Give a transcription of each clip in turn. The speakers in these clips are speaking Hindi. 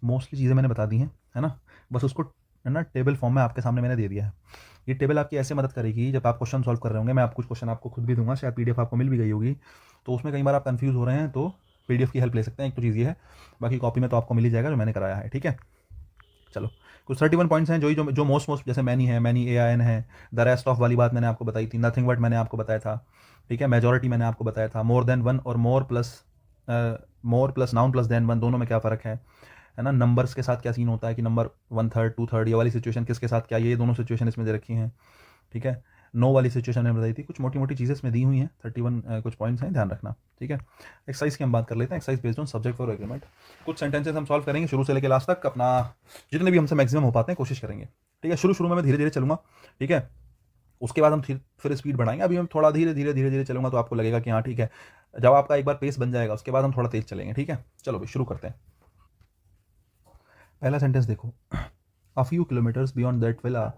मोस्टली चीज़ें मैंने बता दी हैं, है ना। बस उसको है ना टेबल फॉर्म में आपके सामने मैंने दे दिया है। ये टेबल आपकी ऐसे मदद करेगी जब आप क्वेश्चन सॉल्व कर रहे होंगे। मैं आप कुछ क्वेश्चन आपको खुद भी दूंगा, शायद पीडीएफ आपको मिल भी गई होगी, तो उसमें कई बार आप कंफ्यूज हो रहे हैं तो पीडीएफ की हेल्प ले सकते हैं। एक तो चीज़ ये है, बाकी कॉपी में तो आपको मिल ही जाएगा जो मैंने कराया है, ठीक है। चलो, कुछ 31 पॉइंट्स हैं जो मोस्ट जैसे मैनी है, मैनी ए आई एन है, द रेस्ट ऑफ वाली बात मैंने आपको बताई थी, नथिंग बट मैंने आपको बताया था, ठीक है। मेजोरिटी मैंने आपको बताया था, मोर देन वन और more plus noun plus than one, दोनों में क्या फ़र्क है ना। नंबर्स के साथ क्या सीन होता है कि नंबर 1/3 2/3 ये वाली सिचुएशन किसके साथ क्या, ये दोनों सिचुएशन इसमें दे रखी हैं, ठीक है। नो वाली सिचुएशन मैंने बताई थी। कुछ मोटी मोटी चीज़ें इसमें दी हुई हैं, 31 कुछ पॉइंट्स हैं, ध्यान रखना, ठीक है। एक्सरसाइज की हम बात कर लेते हैं। Exercise based on subject for agreement. कुछ सेंटेंसेस हम सॉल्व करेंगे शुरू से लेकर लास्ट तक, अपना जितने भी हमसे मैक्सिमम हो पाते हैं कोशिश करेंगे, ठीक है। शुरू में मैं धीरे धीरे चलूंगा, ठीक है। उसके बाद हम फिर स्पीड बढ़ाएंगे। अभी हम थोड़ा धीरे धीरे धीरे धीरे चलूंगा तो आपको लगेगा कि हाँ ठीक है। जब आपका एक बार पेस बन जाएगा उसके बाद हम थोड़ा तेज चलेंगे, ठीक है। चलो भाई शुरू करते हैं। पहला सेंटेंस देखो, a few kilometres beyond that villa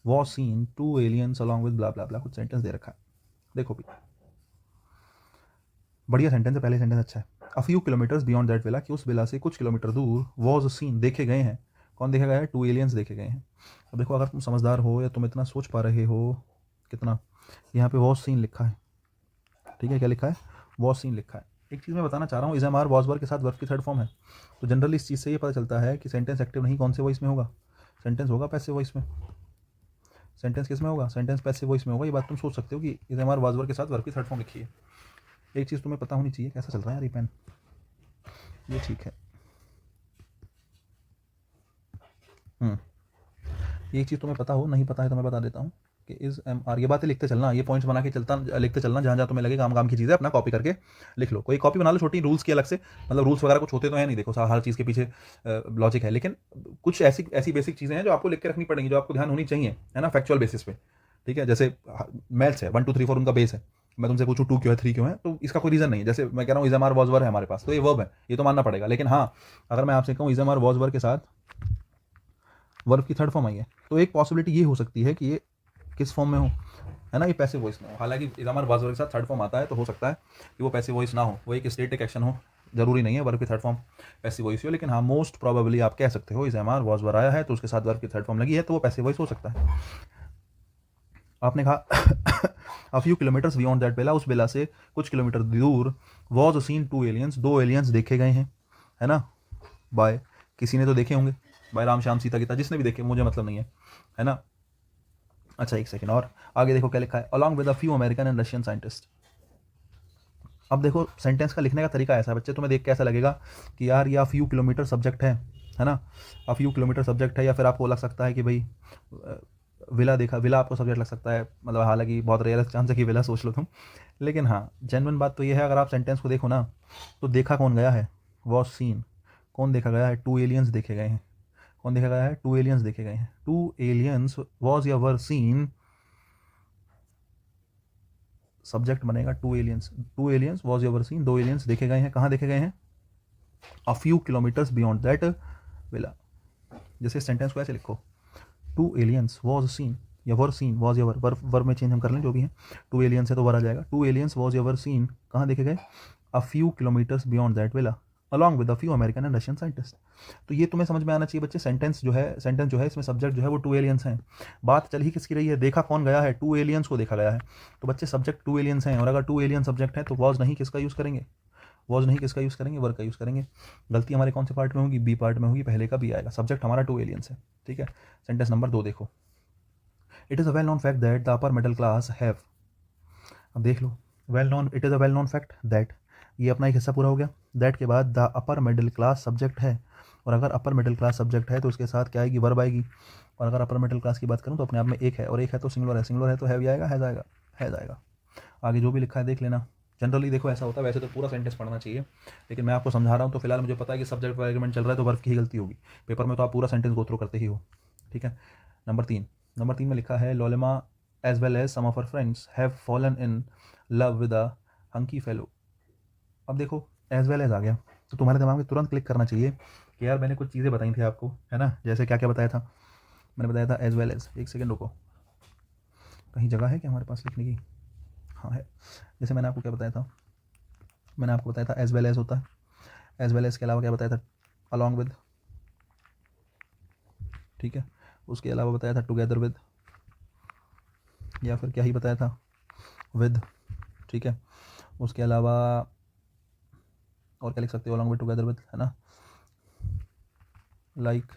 was seen to aliens along with blah blah blah. कुछ सेंटेंस दे रखा है, देखो भी बढ़िया सेंटेंस है। पहले सेंटेंस अच्छा है। अ few kilometres beyond that villa, कि उस विला से कुछ किलोमीटर दूर, वॉज सीन देखे गए हैं। कौन देखे गए हैं? टू एलियंस देखे गए हैं। अब देखो, अगर तुम समझदार हो या तुम इतना सोच पा रहे हो कितना, यहाँ पे वॉज सीन लिखा है, ठीक है। क्या लिखा है? वॉज सीन लिखा है। एक चीज़ मैं बताना चाह रहा हूँ, is am are was were के साथ वर्ब की थर्ड फॉर्म है, तो जनरली इस चीज़ से ये पता चलता है कि सेंटेंस एक्टिव नहीं कौन से वॉइस में होगा, सेंटेंस होगा पैसिव वॉइस में। सेंटेंस किस में होगा? सेंटेंस पैसिव वॉइस में होगा। ये बात तुम सोच सकते हो कि is am are was were के साथ वर्ब की थर्ड फॉर्म लिखी है। एक चीज़ तुम्हें पता होनी चाहिए, कैसा चल रहा है यार ये पेन, ये ठीक है। एक चीज़ तुम्हें पता हो, नहीं पता है तो मैं बता देता हूँ कि इज एम आर, ये बातें लिखते चलना, ये पॉइंट्स बना के लिखते चलना, जहाँ जहाँ तुम्हें लगे काम काम की चीज़ें अपना कॉपी करके लिख लो। कोई कॉपी बना लो छोटी, रूल्स की अलग से, मतलब रूल्स वगैरह कुछ होते तो है नहीं, देखो हर चीज़ के पीछे लॉजिक है, लेकिन कुछ ऐसी ऐसी बेसिक चीज़ें हैं जो आपको लिख के रखनी पड़ेंगी, जो आपको ध्यान होनी चाहिए, है ना, फैक्चुअल बेसिस पे, ठीक है। जैसे मैथ्स है, 1 2 3 4 उनका बेस है। मैं तुमसे पूछूं 2 क्यों है 3 क्यों है, तो इसका कोई रीज़न नहीं है। जैसे मैं कह रहा हूँ is am are was were है हमारे पास, तो ये वर्ब है, ये तो मानना पड़ेगा। लेकिन हाँ, अगर मैं आपसे कहूँ is am are was were के साथ वर्ब की थर्ड फॉर्म आई है, तो एक पॉसिबिलिटी ये हो सकती है कि ये किस फॉर्म में हो, है ना, ये पैसिव वॉइस में हो। हालांकि इजामर वाज वर्ब के साथ थर्ड फॉर्म आता है, तो हो सकता है कि वो पैसिव वॉइस ना हो, वो एक स्टेटिक एक्शन हो। जरूरी नहीं है वर्ब की थर्ड फॉर्म पैसिव वॉइस हो, लेकिन हाँ मोस्ट प्रोबेबली आप कह सकते हो इजामर वाज वर आया है तो उसके साथ वर्ब की थर्ड फॉर्म लगी है, तो वो पैसिव वॉइस हो सकता है। आपने कहा a few kilometres beyond that villa, उस बेला से कुछ किलोमीटर दूर, वॉज सीन टू एलियंस, दो एलियंस देखे गए हैं, है ना, बाय, किसी ने तो देखे होंगे, बाय राम श्याम सीता गीता, जिसने भी देखे मुझे मतलब नहीं है ना। अच्छा एक सेकंड और आगे देखो क्या लिखा है, along with a few American and Russian scientist. अब सेंटेंस का लिखने का तरीका ऐसा है बच्चे, तुम्हें देख के ऐसा लगेगा कि यार ये फ्यू किलोमीटर सब्जेक्ट है ना, अ फ्यू किलोमीटर सब्जेक्ट है, या फिर आपको लग सकता है कि भाई विला देखा, विला आपको सब्जेक्ट लग सकता है, मतलब हालांकि बहुत रेयर चांस है कि विला सोच लो तुम, लेकिन हाँ जेन्युइन बात तो ये है, अगर आप सेंटेंस को देखो ना, तो देखा कौन गया है, वॉज सीन, कौन देखा गया है, टू एलियंस देखे गए हैं। कौन देखा गया है? टू एलियंस देखे गए हैं। टू एलियंस वॉज या वर सीन, सब्जेक्ट बनेगा two aliens, two aliens was ever seen, दो एलियंस देखे गए हैं। कहाँ देखे गए हैं? A few kilometres beyond that villa. जैसे सेंटेंस को ऐसे लिखो, टू एलियंस वॉज सीन, या were seen was ever, verb में चेंज हम कर लें जो भी है, टू एलियंस है तो वर आ जाएगा, two aliens was ever seen, कहाँ देखे गए? A few kilometres beyond that villa along with a few American and Russian scientist. तो ये तुम्हें समझ में आना चाहिए बच्चे, सेंटेंस जो है इसमें सब्जेक्ट जो है वो टू एलियंस हैं। बात चल ही किसकी रही है? देखा कौन गया है? टू एलियंस को देखा गया है। तो बच्चे सब्जेक्ट टू एलियंस हैं, और अगर टू एलियन सब्जेक्ट है तो वॉज नहीं किसका यूज़ करेंगे? वॉज नहीं किसका यूज़ करेंगे? वर्ब का यूज़ करेंगे। गलती हमारे कौन से पार्ट में होगी? बी पार्ट में होगी, पहले का बी आएगा। सब्जेक्ट हमारा टू एलियंस है, ठीक है। सेंटेंस नंबर 2 देखो, it is a well known fact that the upper middle class have. अब देख लो, well known, it is a well known fact that, ये अपना एक हिस्सा पूरा हो गया। दैट के बाद the upper middle class subject है, और अगर अपर मिडिल क्लास सब्जेक्ट है तो उसके साथ क्या आएगी? वर्ब आएगी। और अगर अपर मिडिल क्लास की बात करूँ तो अपने आप में एक है, और एक है तो सिंगुलर है, सिंगुलर है तो हैव आएगा, है जाएगा। आगे जो भी लिखा है देख लेना। जनरली देखो ऐसा होता है, वैसे तो पूरा सेंटेंस पढ़ना चाहिए, लेकिन मैं आपको समझा रहा हूँ तो फिलहाल मुझे पता है कि सब्जेक्ट का एग्रीमेंट चल रहा है तो वर्ब की ही गलती होगी। पेपर में तो आप पूरा सेंटेंस गो थ्रू करते ही हो, ठीक है। नंबर 3 में लिखा है, लोलेमा as well as some of her friends have fallen in love with a hunky fellow. अब देखो एज वेल एज आ गया, तो तुम्हारे दिमाग में तुरंत क्लिक करना चाहिए कि यार मैंने कुछ चीज़ें बताई थी आपको, है ना। जैसे क्या क्या बताया था? मैंने बताया था एज वेल एज, एक सेकेंड रुको, कहीं जगह है क्या हमारे पास लिखने की? हाँ है। जैसे मैंने आपको क्या बताया था? मैंने आपको बताया था एज वेल एज होता है, एज वेल एज के अलावा क्या बताया था? अलॉन्ग विद, ठीक है। उसके अलावा बताया था टुगेदर विद, या फिर क्या ही बताया था, विद, ठीक है। उसके अलावा और क्या लिख सकते हो अलॉन्ग विद टुगेदर विद, है ना, लाइक,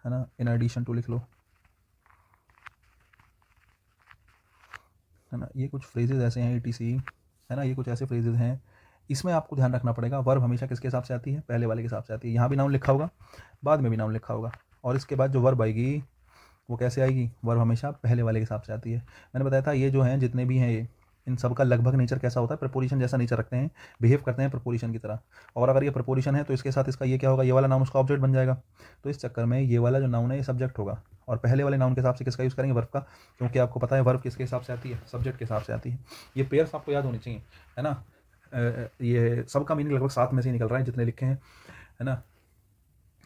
है ना, इन एडिशन टू लिख लो, है ना। ये कुछ फ्रेजेज ऐसे हैं ETC, है ना, ये कुछ ऐसे फ्रेजेज हैं। इसमें आपको ध्यान रखना पड़ेगा वर्ब हमेशा किसके हिसाब से आती है, पहले वाले के हिसाब से आती है। यहाँ भी नाउन लिखा होगा, बाद में भी नाउन लिखा होगा, और इसके बाद जो वर्ब आएगी वो कैसे आएगी, वर्ब हमेशा पहले वाले के हिसाब से आती है। मैंने बताया था ये जो हैं जितने भी हैं ये, इन सब का लगभग नेचर कैसा होता है, प्रपोजिशन जैसा नेचर रखते हैं, बिहेव करते हैं प्रपोजिशन की तरह। और अगर ये प्रपोजिशन है तो इसके साथ इसका ये क्या होगा, ये वाला नाउन उसका ऑब्जेक्ट बन जाएगा। तो इस चक्कर में ये वाला जो नाउन है ये सब्जेक्ट होगा, और पहले वाले नाउन के हिसाब से किसका यूज़ करेंगे, वर्ब का, क्योंकि आपको पता है वर्ब किसके हिसाब से आती है, सब्जेक्ट के हिसाब से आती है। ये पेयर्स आपको याद होनी चाहिए, है ना। ये सबका मीनिंग लगभग 7 में से ही निकल रहा है जितने लिखे हैं, है ना।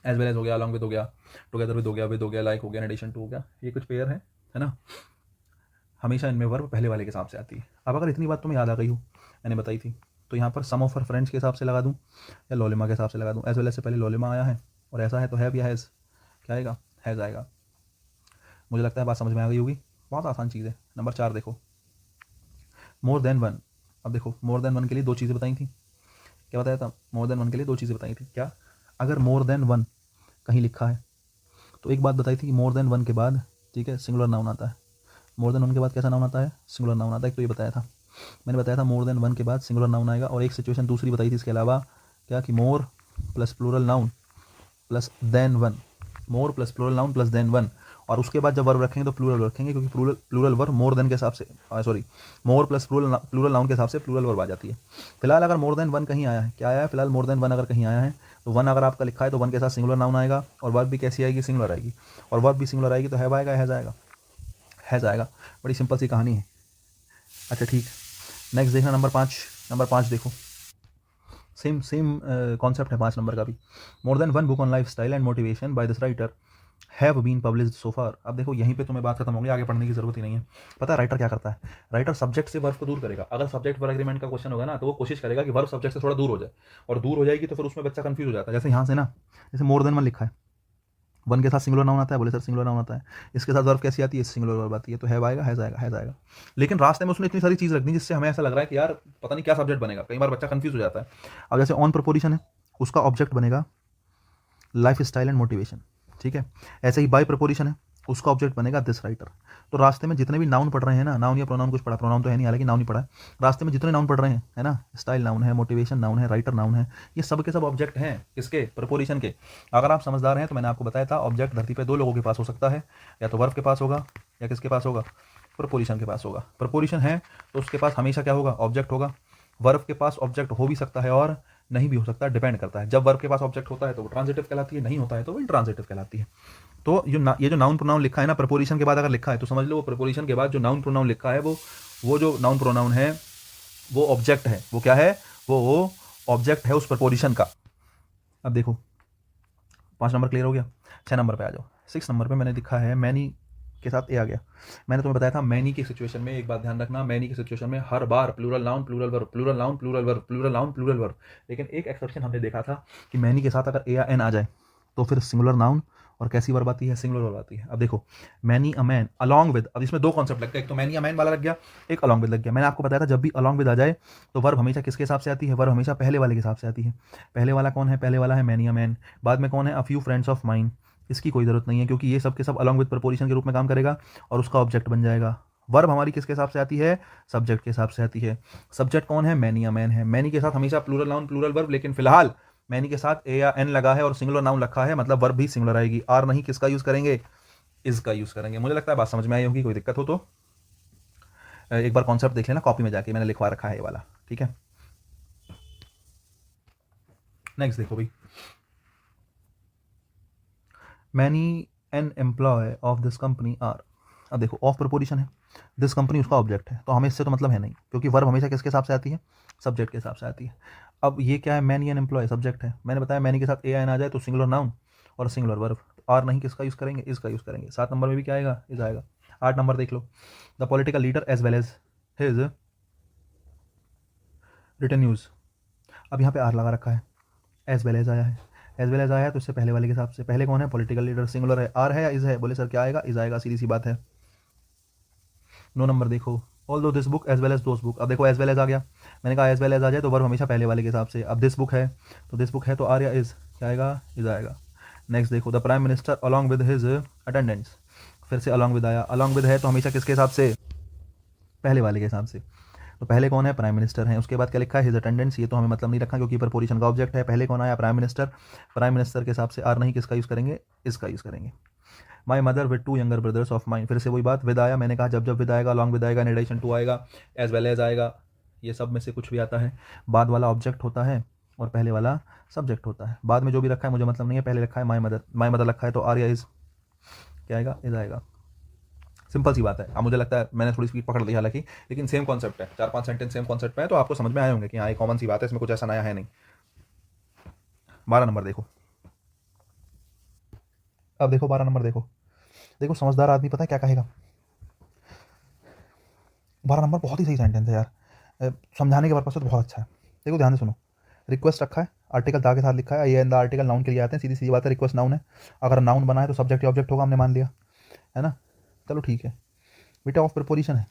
एज वेल एज हो गया, अलॉन्ग विद हो गया, टुगेदर विद हो गया, लाइक हो गया, इन एडिशन टू हो गया, ये कुछ पेयर है ना। हमेशा इनमें वर्ब पहले वाले के हिसाब से आती है। अब अगर इतनी बात तुम्हें याद आ गई हो, मैंने बताई थी, तो यहाँ पर सम ऑफ हर फ्रेंड्स के हिसाब से लगा दूँ या लोलिमा के हिसाब से लगा दूँ। एज वेल एज से पहले लोलिमा आया है, और ऐसा है तो हैव या हैज़, क्या आएगा, हैज़ आएगा। मुझे लगता है बात समझ में आ गई होगी, बहुत आसान चीज़ है। नंबर 4 देखो, मोर देन वन। अब देखो मोर देन वन के लिए 2 चीज़ें बताई थी, क्या बताया था, मोर देन वन के लिए 2 चीज़ें बताई थी। क्या, अगर मोर देन वन कहीं लिखा है तो एक बात बताई थी कि मोर देन वन के बाद, ठीक है, सिंगुलर नाउन आता है। मोर देन वन के बाद कैसा नाउन आता है, सिंगुलर नाउन आता है। एक तो ये बताया था, मैंने बताया था मोर देन वन के बाद सिंगुलर नाउन आएगा। और एक सिचुएशन दूसरी बताई थी इसके अलावा, क्या, कि more plus plural noun plus than one, more plus plural noun plus than one. और उसके बाद जब वर्ब रखेंगे तो प्लूरल रखेंगे, क्योंकि प्लूरल वर्ब मोर देन के हिसाब से, सॉरी, मोर प्लस प्लूरल नाउन के हिसाब से प्लूरल वर्ब आ जाती है। फिलहाल अगर मोर देन वन कहीं आया है, क्या आया है, फिलहाल मोर देन वन अगर कहीं आया है तो वन अगर आपका लिखा है तो वन के साथ सिंगुलर नाउन आएगा, और वर्ब भी कैसी आएगी, सिंगुलर आएगी। और वर्ब भी सिंगुलर आएगी तो हैव आएगा, हैज़ आएगा, हैज़ आएगा। बड़ी सिंपल सी कहानी है। अच्छा ठीक, नेक्स्ट देखना नंबर 5। नंबर 5 देखो, सेम कॉन्सेप्ट है 5 नंबर का भी। More than one book on lifestyle and motivation by this writer have been published so far. अब देखो यहीं पे तुम्हें बात खत्म होगी, आगे पढ़ने की जरूरत ही नहीं है। पता है राइटर क्या करता है, राइटर सब्जेक्ट से वर्ब को दूर करेगा। अगर सब्जेक्ट वर्ब एग्रीमेंट का क्वेश्चन होगा ना, तो वो कोशिश करेगा कि वर्ब सब्जेक्ट से थोड़ा दूर हो जाए, और दूर हो जाएगी तो फिर उसमें बच्चा कंफ्यूज हो जाता है। जैसे यहाँ से ना, जैसे मोर देन वन लिखा है, वन के साथ सिंगुलर नाउन आता है, बोले सर सिंगुलर नाउन आता है, इसके साथ वर्ब कैसी आती है, सिंगुलर वर्ब आती है, तो हैव आएगा, हैज़ आएगा, हैज़ आएगा। लेकिन रास्ते में उसने इतनी सारी चीज़ रख दी जिससे हमें ऐसा लग रहा है कि यार पता नहीं क्या सब्जेक्ट बनेगा, कई बार बच्चा कंफ्यूज हो जाता है। अब जैसे ऑन प्रपोजिशन है, उसका ऑब्जेक्ट बनेगा लाइफ स्टाइल एंड मोटिवेशन, ठीक है। ऐसे ही बाय प्रपोजिशन है, उसका ऑब्जेक्ट बनेगा दिस राइटर। तो रास्ते में जितने भी नाउन पढ़ रहे हैं ना, नाउन या प्रोनाउन कुछ पढ़ा, प्रोनाउन तो है नहीं, हालांकि नाउन ही पढ़ा है। रास्ते में जितने नाउन पढ़ रहे हैं, है ना, स्टाइल नाउन है, मोटिवेशन नाउन है, राइटर नाउन है, ये सब के सब ऑब्जेक्ट हैं किसके, प्रपोजिशन के। अगर आप समझदार हैं तो मैंने आपको बताया था ऑब्जेक्ट धरती पे 2 लोगों के पास हो सकता है, या तो वर्ब के पास होगा या किसके पास होगा, प्रपोजिशन के पास होगा। प्रपोजिशन है तो उसके पास हमेशा क्या होगा, ऑब्जेक्ट होगा। वर्ब के पास ऑब्जेक्ट हो भी सकता है और नहीं भी हो सकता, डिपेंड करता है। जब वर्ब के पास ऑब्जेक्ट होता है तो वो ट्रांजिटिव कहलाती है, नहीं होता है तो वो इंट्रांजिटिव कहलाती है। तो ये जो नाउन प्रोनाउन लिखा है ना, प्रपोजिशन के बाद अगर लिखा है तो समझ लो वो प्रपोजिशन के बाद जो नाउन प्रोनाउन लिखा है वो जो नाउन प्रोनाउन है वो ऑब्जेक्ट है। वो क्या है, वो ऑब्जेक्ट है उस प्रपोजिशन का। अब देखो 5 नंबर क्लियर हो गया। 6 नंबर पे आ जाओ। 6 नंबर पे मैंने लिखा है मैनी के साथ ए आ गया। मैंने तुम्हें बताया था मैनी की सिचुएशन में, एक बात ध्यान रखना, मैनी की सिचुएशन में हर बार plural noun plural verb, plural noun plural verb, plural noun plural verb. लेकिन एक एक्सेप्शन हमने देखा था कि मैनी के साथ अगर ए या एन आ जाए तो फिर सिंगुलर नाउन और कैसी वर्ब आती है, सिंगुलर वर्ब आती है। अब देखो many a man along with, अब इसमें 2 कॉन्सेप्ट लग गए, एक तो मैनी अ मैन वाला लग गया, एक अलॉन्ग विद लग गया। मैंने आपको बताया था जब भी अलॉन्ग विद आ जाए तो वर्ब हमेशा किसके हिसाब से आती है, वर्ब हमेशा पहले वाले के हिसाब से आती है। पहले वाला कौन है, पहले वाला है मैनी अ मैन। बाद में कौन है, a few friends of mine. इसकी कोई ज़रूरत नहीं है क्योंकि ये सब के सब अलॉन्ग विद प्रपोजिशन के रूप में काम करेगा और उसका ऑब्जेक्ट बन जाएगा। वर्ब हमारी किसके हिसाब से आती है, सब्जेक्ट के हिसाब से आती है। सब्जेक्ट कौन है, मैनी या मैन है। मैनी के साथ हमेशा प्लूरल नाउन प्लूरल वर्ब, लेकिन फिलहाल मैनी के साथ ए या एन लगा है और सिंगुलर नाउन रखा है, मतलब वर्ब भी सिंगुलर आएगी। आर नहीं, किसका यूज़ करेंगे, इज का यूज़ करेंगे। मुझे लगता है बात समझ में आई होगी, कोई दिक्कत हो तो एक बार कॉन्सेप्ट देख लेना कॉपी में जाके, मैंने लिखवा रखा है ये वाला, ठीक है। नेक्स्ट देखो भाई, many an employee of this company are. अब देखो ऑफ प्रपोजिशन है, दिस कंपनी उसका ऑब्जेक्ट है, तो हमें इससे तो मतलब है नहीं, क्योंकि वर्ब हमेशा किसके हिसाब से आती है, सब्जेक्ट के हिसाब से आती है। अब ये क्या है, मैनी एन एम्प्लॉय सब्जेक्ट है। मैंने बताया मैनी के साथ ए एन आ जाए तो सिंगुलर नाउन और सिंगुलर वर्ब। आर नहीं, किसका यूज़ करेंगे, इसका यूज़ करेंगे। 7 नंबर में भी क्या आएगा, इज आएगा। 8 नंबर देख लो, the political leader as well as his written news. अब यहाँ पे आर लगा रखा है, एज वेल एज आया है। एज वेल एज आया तो इससे पहले वाले के हिसाब से पहले कौन है, पॉलिटिकल लीडर, सिंगुलर है, आर है या इज है, बोले सर क्या आएगा, इज आएगा, सीधी सी बात है। 9 नंबर देखो, all though this book as well as those book. अब देखो एज वेल एज आ गया, मैंने कहा एज वेल एज आ जाए तो वर्ब हमेशा पहले वाले के हिसाब से। अब दिस बुक है तो दिस बुक है तो आर या इज, क्या आएगा, इज आएगा। नेक्स्ट देखो, the prime minister along with his attendants, फिर से अलॉन्ग विद आया, अलॉन्ग विद है तो हमेशा किसके हिसाब से, पहले वाले के हिसाब से। तो पहले कौन है, प्राइम मिनिस्टर है, उसके बाद क्या लिखा है, हिज अटेंडेंट्स, ये तो हमें मतलब नहीं रखा क्योंकि प्रपोजिशन का ऑब्जेक्ट है। पहले कौन आया, प्राइम मिनिस्टर, प्राइम मिनिस्टर के हिसाब से आर नहीं, किसका यूज़ करेंगे, इसका यूज़ करेंगे। My mother with 2 younger brothers of mine, फिर से वही बात, विद आया, मैंने कहा जब जब विद आएगा अलॉन्ग विद आएगा, इन एडिशन टू आएगा, एज वेल एज आएगा, ये सब में से कुछ भी आता है। बाद वाला ऑब्जेक्ट होता है और पहले वाला सब्जेक्ट होता है। बाद में जो भी रखा है मुझे मतलब नहीं है, पहले रखा है माई मदर रखा है तो आर या इज, क्या आएगा, इज आएगा। सिंपल सी बात है। अब मुझे लगता है मैंने थोड़ी स्पीड पकड़ ली हालांकि, लेकिन सेम कॉन्सेप्ट है, 4-5 सेंटेंस सेम कॉन्सेप्ट में है तो आपको समझ में आए होंगे कि हाँ ये कॉमन सी बात है, इसमें कुछ ऐसा नया है नहीं। 12 नंबर देखो, अब देखो 12 नंबर देखो, देखो समझदार आदमी पता है क्या कहेगा। 12 नंबर बहुत ही सही सेंटेंस है यार, समझाने के पर्पज से तो बहुत अच्छा है। देखो ध्यान से सुनो, रिक्वेस्ट रखा है, आर्टिकल दा के साथ लिखा है, ये इन द आर्टिकल नाउन के लिए आते हैं, सीधी सीधी बात है, रिक्वेस्ट नाउन है, अगर नाउन बना है तो सब्जेक्ट या ऑब्जेक्ट होगा, हमने मान लिया है ना। चलो ठीक है बेटा, ऑफ प्रपोजिशन है,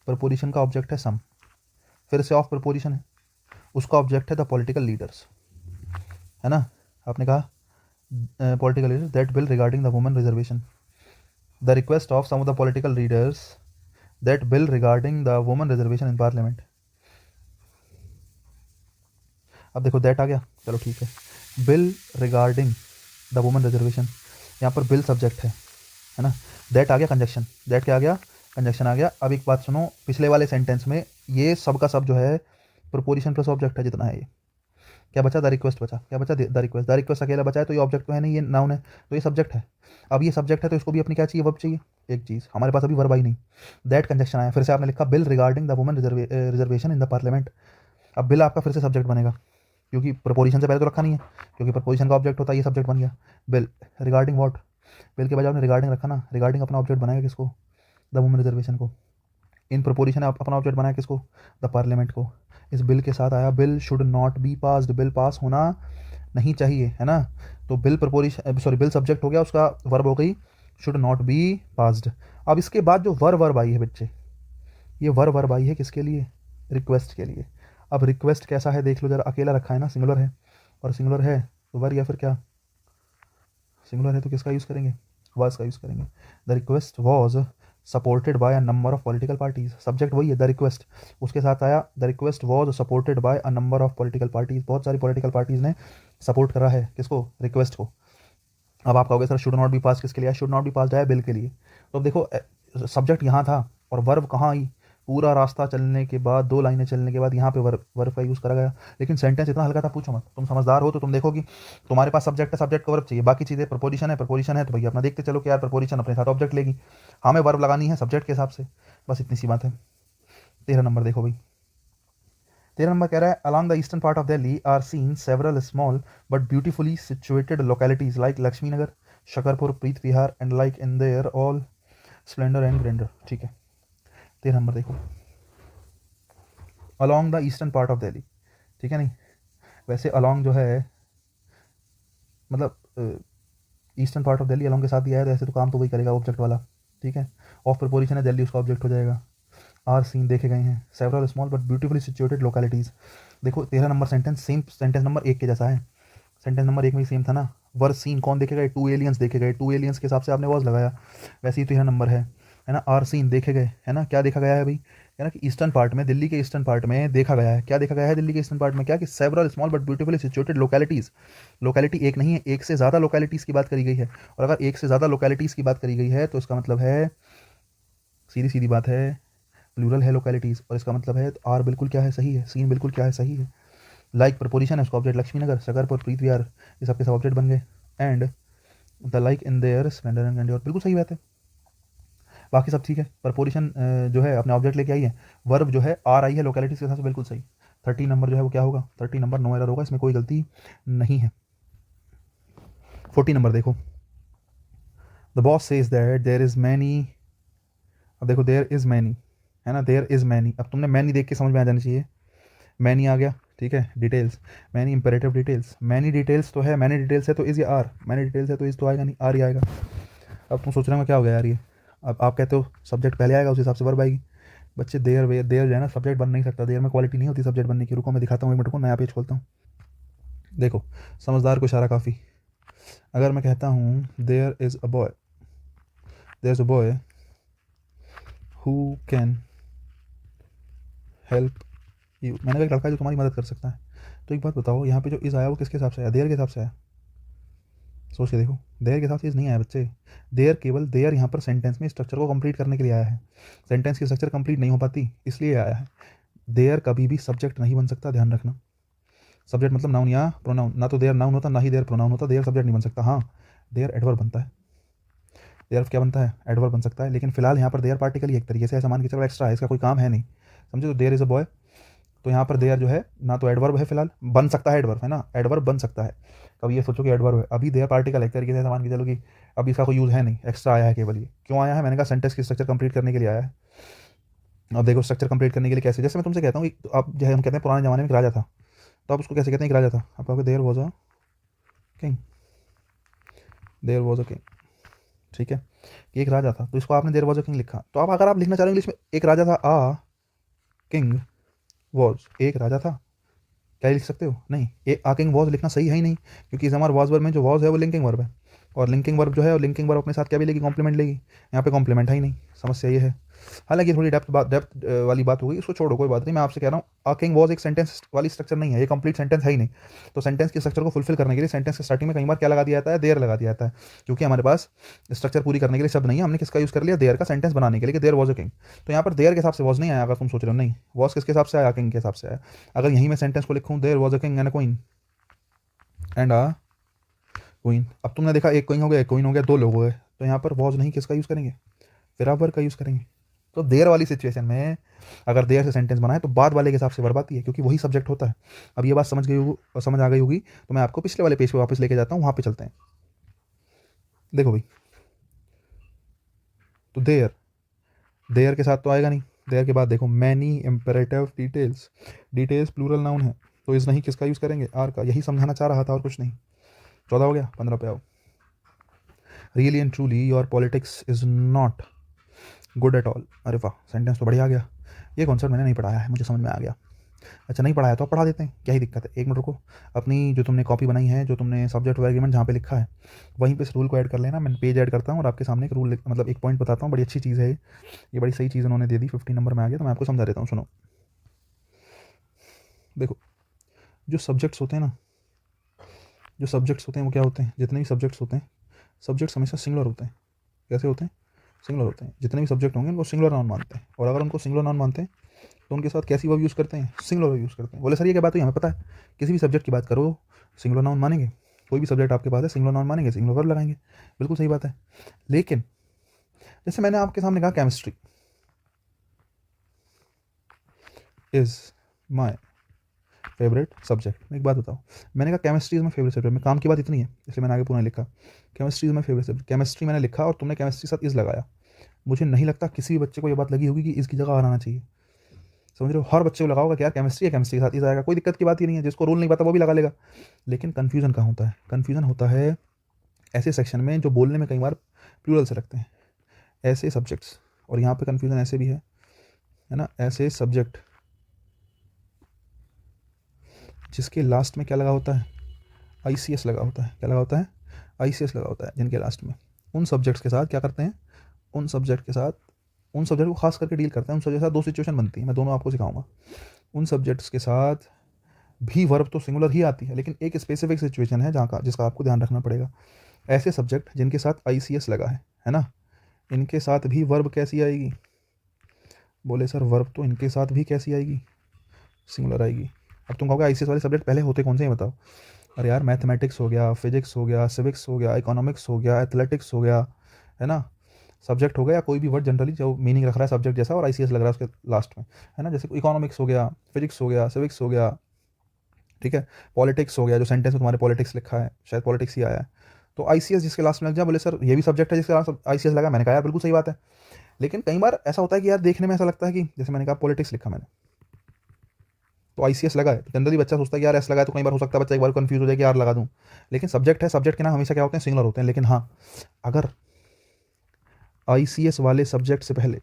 प्रपोजिशन का ऑब्जेक्ट है सम, फिर से ऑफ प्रपोजिशन है, उसका ऑब्जेक्ट है द पॉलिटिकल लीडर्स, है ना। आपने कहा political leader that bill regarding the women reservation, the request of some of the political leaders that bill regarding the women reservation in parliament. अब देखो दैट आ गया, चलो ठीक है, bill regarding the women reservation, यहाँ पर बिल सब्जेक्ट है ना, दैट आ गया कंजक्शन, दैट क्या आ गया, कंजक्शन आ गया। अब एक बात सुनो, पिछले वाले सेंटेंस में ये सब का सब जो है प्रपोजिशन प्लस ऑब्जेक्ट है, जितना है ये क्या बचा, द रिक्वेस्ट बचा, क्या बचा, द रिक्वेस्ट, द रिक्वेस्ट अकेला बचा है तो ये ऑब्जेक्ट तो है नहीं, ये नाउन है तो ये सब्जेक्ट है। अब ये सब्जेक्ट है तो इसको भी अपनी क्या चाहिए, वर्ब चाहिए, एक चीज़ हमारे पास अभी वर्ब आई नहीं, दैट कंजक्शन आया, फिर से आपने लिखा bill regarding the women reservation in the parliament. अब बिल आपका फिर से सब्जेक्ट बनेगा क्योंकि प्रपोजिशन से पहले तो रखा नहीं है, क्योंकि प्रपोजिशन का ऑब्जेक्ट होता है, ये सब्जेक्ट बन गया बिल रिगार्डिंग वॉट, बिल के बजाय आपने रिगार्डिंग रखा ना, रिगार्डिंग अपना ऑब्जेक्ट बनाएगा किसको, द वुमेन रिजर्वेशन को, इन प्रपोजिशन अपना ऑब्जेक्ट बनाया किसको, द पार्लियामेंट को। इस बिल के साथ आया bill should not be passed, bill pass होना नहीं चाहिए, है ना। तो bill preposition sorry bill subject हो गया, उसका वर्ब हो गई शुड नॉट बी पास्ड। अब इसके बाद जो वर्ब आई है बच्चे, ये वर्ब आई है किसके लिए, रिक्वेस्ट के लिए। अब रिक्वेस्ट कैसा है देख लो जरा, अकेला रखा है ना, सिंगुलर है, और सिंगुलर है तो वर्ब या फिर क्या, सिंगुलर है तो किसका यूज़ करेंगे, वाज का यूज़ करेंगे। The request was supported by a number of political parties, subject वही है द रिक्वेस्ट, उसके साथ आया the request was supported by a number of political parties, बहुत सारी पॉलिटिकल पार्टीज ने सपोर्ट करा है किसको, रिक्वेस्ट को। अब आप कहोगे सर शुड नॉट बी पास किसके लिए, शुड नॉट बी पास आया बिल के लिए। तो अब देखो सब्जेक्ट यहाँ था और वर्ब कहाँ आई, पूरा रास्ता चलने के बाद, 2 लाइनें चलने के बाद यहाँ पे वर्ब का यूज़ करा गया। लेकिन सेंटेंस इतना हल्का था पूछो मत, तुम समझदार हो तो तुम देखो कि तुम्हारे पास सब्जेक्ट है, सब्जेक्ट का वर्ब चाहिए, बाकी चीज़ें प्रपोजिशन है, प्रपोजिशन है तो भैया अपना देखते चलो कि यार प्रपोजिशन अपने साथ ऑब्जेक्ट लेगी, हमें वर्ब लगानी है सब्जेक्ट के हिसाब से, बस इतनी सी बात है। 13 नंबर देखो भाई, 13 नंबर कह रहा है along the eastern part of Delhi are seen several small but beautifully situated localities like Laxmi Nagar, Shakarpur, Preet Vihar and like in their all splendour and grandeur. ठीक है 13 नंबर देखो, along the eastern part of Delhi, ठीक है नहीं, वैसे अलॉन्ग जो है मतलब eastern part of Delhi along के साथ दिया है तो ऐसे तो काम तो वही करेगा ऑब्जेक्ट वाला, ठीक है। ऑफ प्रपोजिशन है दिल्ली, उसका ऑब्जेक्ट हो जाएगा। आर सीन देखे गए हैं, several small but beautifully situated localities. देखो 13 number sentence same sentence number 1 के जैसा है, सेंटेंस नंबर 1 में सेम था ना, वर सीन कौन देखे गए, 2 एलियंस देखे गए, 2 एलियंस के हिसाब से आपने वॉज लगाया, वैसे ही 13 नंबर है ना। आर सीन देखे गए है ना, क्या देखा गया है भाई, है ना कि ईस्टर्न पार्ट में, दिल्ली के ईस्टर्न पार्ट में देखा गया है, क्या देखा गया है दिल्ली के ईस्टर्न पार्ट में, क्या कि several small but beautifully situated localities. Locality एक नहीं है, एक से ज़्यादा लोकेलिटीज़ की बात करी गई है, और अगर एक से ज़्यादा लोकेलिटीज़ की बात करी गई है तो इसका मतलब है, सीधी सीधी बात है, प्लूरल है लोकेलिटीज़, और इसका मतलब है आर बिल्कुल क्या है, सही है, सीन बिल्कुल क्या है, सही है। लाइक प्रपोजिशन है, उसका ऑब्जेक्ट लक्ष्मी नगर, शकरपुर, प्रीत विहार, ये सबके सब ऑब्जेक्ट बन गए, and the like in there Splendor and grandeur, बिल्कुल सही बात है, बाकी सब ठीक है। प्रपोजिशन जो है अपने ऑब्जेक्ट लेके आई है, वर्ब जो है आर आई है लोकेलिटीज़ के हिसाब से, बिल्कुल सही। 13 नंबर जो है वो क्या होगा, 13 नंबर नो एरर होगा, इसमें कोई गलती नहीं है। 14 नंबर देखो, the boss says that there is many, अब देखो देयर इज़ मैनी है ना, देयर इज़ मैनी, अब तुमने मैनी देख के समझ में आ जाना चाहिए, मैनी आ गया, ठीक है, details, many imperative details, many details तो है, मैनी डिटेल्स है तो इज या आर, मैनी डिटेल्स है तो इज तो आएगा नहीं, आर ही आएगा। अब तुम सोच रहे हो क्या हो गया यार ये, अब आप कहते हो सब्जेक्ट पहले आएगा उस हिसाब से वर्ब आएगी। बच्चे देर जो है ना सब्जेक्ट बन नहीं सकता, देर में क्वालिटी नहीं होती सब्जेक्ट बनने की। रुको मैं दिखाता हूँ, एक मिनट को नया पेज खोलता हूँ। देखो समझदार को इशारा काफ़ी। अगर मैं कहता हूँ there is a boy, there is a boy who can help you, मैंने कहा एक लड़का है जो तुम्हारी मदद कर सकता है। तो एक बात बताओ, यहाँ पे जो इज़ आया वो किसके हिसाब से आया, देयर के हिसाब से आया। सोच के देखो, देयर के हिसाब से इज़ नहीं आया बच्चे। देयर केवल देयर यहाँ पर सेंटेंस में स्ट्रक्चर को कंप्लीट करने के लिए आया है। सेंटेंस की स्ट्रक्चर कंप्लीट नहीं हो पाती इसलिए आया है। देयर कभी भी सब्जेक्ट नहीं बन सकता, ध्यान रखना। सब्जेक्ट मतलब नाउन या प्रोनाउन, ना तो देयर नाउन होता ना ही देयर प्रोनाउन होता। देयर सब्जेक्ट नहीं बन सकता। हाँ देयर एडवर्ब बनता है, देयर क्या बनता है, एडवर्ब बन सकता है। लेकिन फिलहाल यहाँ पर देयर पार्टिकल ही एक तरीके से ऐसा मान के चलो एक्स्ट्रा है, इसका कोई काम है नहीं, समझे। तो देयर इज़ अ बॉय, तो यहाँ पर देयर जो है ना तो एडवर्ब है, फिलहाल बन सकता है एडवर्ब, है ना, एडवर्ब बन सकता है। कभी ये सोचो कि एडवर्ब है, अभी देयर पार्टिकल एक तरीके से ऐसा मान के चलो कि अभी इसका कोई यूज़ है नहीं, एक्स्ट्रा आया है केवल। ये क्यों आया है, मैंने कहा सेंटेंस की स्ट्रक्चर कंप्लीट करने के लिए आया है। अब देखो स्ट्रक्चर कंप्लीट करने के लिए कैसे, जैसे मैं तुमसे कहता हूँ कि आप जो है हम कहते हैं पुराने ज़माने में एक राजा था, तो आप उसको कैसे कहते हैं, एक राजा था। आप कहोगे there was a king, there was a king, ठीक है, कि एक राजा था, तो इसको आपने देयर वॉज अ किंग लिखा। तो आप अगर आप लिखना चाह रहे हो इंग्लिश में एक राजा था, आ किंग वॉज, एक राजा था, क्या लिख सकते हो, नहीं। ए आ किंग वॉज लिखना सही है ही नहीं, क्योंकि इस हमारे वॉज वर्ब में जो वॉज है वो लिंकिंग वर्ब है, और लिंकिंग वर्ब जो है, और लिंकिंग वर्ब अपने साथ क्या भी लेगी, कॉम्प्लीमेंट लेगी। यहाँ पे कॉम्प्लीमेंट है ही नहीं, समस्या ये है। हालांकि थोड़ी डेप्थ वाली बात हो गई, उसको छोड़ो, कोई बात नहीं। मैं आपसे कह रहा हूँ आ किंग वॉज एक सेंटेंस वाली स्ट्रक्चर नहीं है, ये कंप्लीट सेंटेंस है ही नहीं। तो सेंटेंस की स्ट्रक्चर को फुलफिल करने के लिए सेंटेंस के स्टार्टिंग में कई बार क्या लगा दिया जाता है, देयर लगा दिया जाता है, क्योंकि हमारे पास स्ट्रक्चर पूरी करने के लिए शब्द नहीं है। हमने किसका यूज़ कर लिया, देयर का, सेंटेंस बनाने के लिए, देयर वॉज अ किंग। तो यहाँ पर देयर के हिसाब से वॉज नहीं आया, अगर तुम सोच रहे हो, नहीं, वॉज किसके हिसाब से आया, किंग के हिसाब से आया। अगर यहीं मैं सेंटेंस को लिखूँ, there was a king and a queen and a queen, अब तुमने देखा एक क्वीन हो गया, एक क्वीन हो गया, दो लोग हो गए, तो यहाँ पर वॉज नहीं किसका यूज़ करेंगे, फिर आप वर्ब का यूज़ करेंगे। तो देयर वाली सिचुएशन में अगर देयर से सेंटेंस बनाए तो बाद वाले के हिसाब से वर्ब आती है, क्योंकि वही सब्जेक्ट होता है। अब ये बात समझ आ गई होगी, तो मैं आपको पिछले वाले पेज पे वापस लेके जाता हूँ, वहाँ पे चलते हैं। देखो भाई, तो देयर के साथ तो आएगा नहीं, देयर के बाद देखो many imperative details, details plural noun है, तो इस नहीं किसका यूज़ करेंगे, आर का। यही समझाना चाह रहा था और कुछ नहीं। 14 हो गया, 15 पे आओ। Really and truly your politics is not good at all. अरे वाह, सेंटेंस तो बढ़िया आ गया। ये कॉन्सेप्ट मैंने नहीं पढ़ाया है, मुझे समझ में आ गया। अच्छा नहीं पढ़ाया तो आप पढ़ा देते हैं, क्या ही दिक्कत है। एक मिनट रुको, अपनी जो तुमने कॉपी बनाई है, जो तुमने सब्जेक्ट वर्ब एग्रीमेंट जहाँ पे लिखा है, वहीं पे इस रूल को ऐड कर लेना। मैं पेज ऐड करता हूँ और आपके सामने एक रूल मतलब एक पॉइंट बताता हूँ, बड़ी अच्छी चीज़ है ये बड़ी सही चीज़ उन्होंने दे दी, 15 नंबर में आ गया, तो मैं आपको समझा देता हूँ, सुनो। देखो जो सब्जेक्ट्स होते हैं ना, जो सब्जेक्ट्स होते हैं वो क्या होते हैं, जितने भी सब्जेक्ट्स होते हैं, सब्जेक्ट्स हमेशा सिंगुलर होते हैं। कैसे होते हैं, सिंगुलर होते हैं। जितने भी सब्जेक्ट होंगे उनको सिंगुलर नाउन मानते हैं, और अगर उनको सिंगुलर नाउन मानते हैं तो उनके साथ कैसी वर्ब यूज़ करते हैं, सिंगुलर वर्ब यूज़ करते हैं। बोले सर ये क्या बात हुई, हमें पता है, किसी भी सब्जेक्ट की बात करो सिंगुलर नाउन मानेंगे, कोई भी सब्जेक्ट आपके पास है सिंगुलर नाउन मानेंगे, सिंगुलर वर्ब लगाएंगे, बिल्कुल सही बात है। लेकिन जैसे मैंने आपके सामने कहा chemistry is my favourite subject. एक बात बताओ, मैंने कहा chemistry is my favourite subject, में काम की बात इतनी है इसलिए मैंने आगे पूरा लिखा chemistry is my favourite subject. Chemistry मैंने लिखा और तुमने केमिस्ट्री के साथ इज़ लगाया। मुझे नहीं लगता किसी भी बच्चे को ये बात लगी होगी कि इसकी जगह आना चाहिए, समझ रहे हो। हर बच्चे को लगा होगा कि यार केमिस्ट्री है, केमिस्ट्री के साथ इज आएगा, कोई दिक्कत की बात ही नहीं है। जिसको रूल नहीं पता वो भी लगा लेगा। लेकिन कन्फ्यूजन कहाँ होता है, कन्फ्यूजन होता है ऐसे सेक्शन में जो बोलने में कई बार प्लूरल से लगते हैं, ऐसे सब्जेक्ट्स। और यहाँ पे कन्फ्यूजन ऐसे भी है ना, ऐसे सब्जेक्ट जिसके लास्ट में क्या लगा होता है, ICS लगा होता है। क्या लगा होता है, ICS लगा होता है, जिनके लास्ट में। उन सब्जेक्ट्स के साथ क्या करते हैं, उन सब्जेक्ट के साथ, उन सब्जेक्ट को खास करके डील करते हैं। उन सब्जेक्ट के साथ दो सिचुएशन बनती है, मैं दोनों आपको सिखाऊंगा। उन सब्जेक्ट्स के साथ भी वर्ब तो सिंगुलर ही आती है, लेकिन एक स्पेसिफिक सिचुएशन है जहाँ का जिसका आपको ध्यान रखना पड़ेगा। ऐसे सब्जेक्ट जिनके साथ ICS लगा है ना, इनके साथ भी वर्ब कैसी आएगी, बोले सर वर्ब तो इनके साथ भी कैसी आएगी, सिंगुलर आएगी। अब तुम कहोगे ICS वाले सब्जेक्ट पहले होते कौन से हैं बताओ। अरे यार मैथमेटिक्स हो गया, फिजिक्स हो गया, सिविक्स हो गया, इकोनॉमिक्स हो गया, एथलेटिक्स हो गया, है ना, सब्जेक्ट हो गया, कोई भी वर्ड जनरली जो मीनिंग रख रहा है सब्जेक्ट जैसा और ICS लग रहा है उसके लास्ट में, है ना। जैसे इकोनॉमिक्स हो गया, फिजिक्स हो गया, सिविक्स हो गया, ठीक है, पॉलिटिक्स हो गया, जो सेंटेंस में तुम्हारे पॉलिटिक्स लिखा है शायद पॉलिटिक्स ही आया है, तो ICS जिसके लास्ट में लग जाए। बोले सर ये भी सब्जेक्ट है जिसके लास्ट ICS लगा, मैंने कहा यार बिल्कुल सही बात है। लेकिन कई बार ऐसा होता है कि यार देखने में ऐसा लगता है कि जैसे मैंने कहा पॉलिटिक्स लिखा मैंने, तो ICS लगा है तो जनरली बच्चा सोचता है कि यार एस लगा है, तो कई बार हो सकता है बच्चा एक बार कंफ्यूज हो जाए कि यार लगा दूँ, लेकिन सब्जेक्ट है, सब्जेक्ट के नाम हमेशा क्या होते हैं, सिंगुलर होते हैं। लेकिन हाँ, अगर ICS वाले सब्जेक्ट से पहले,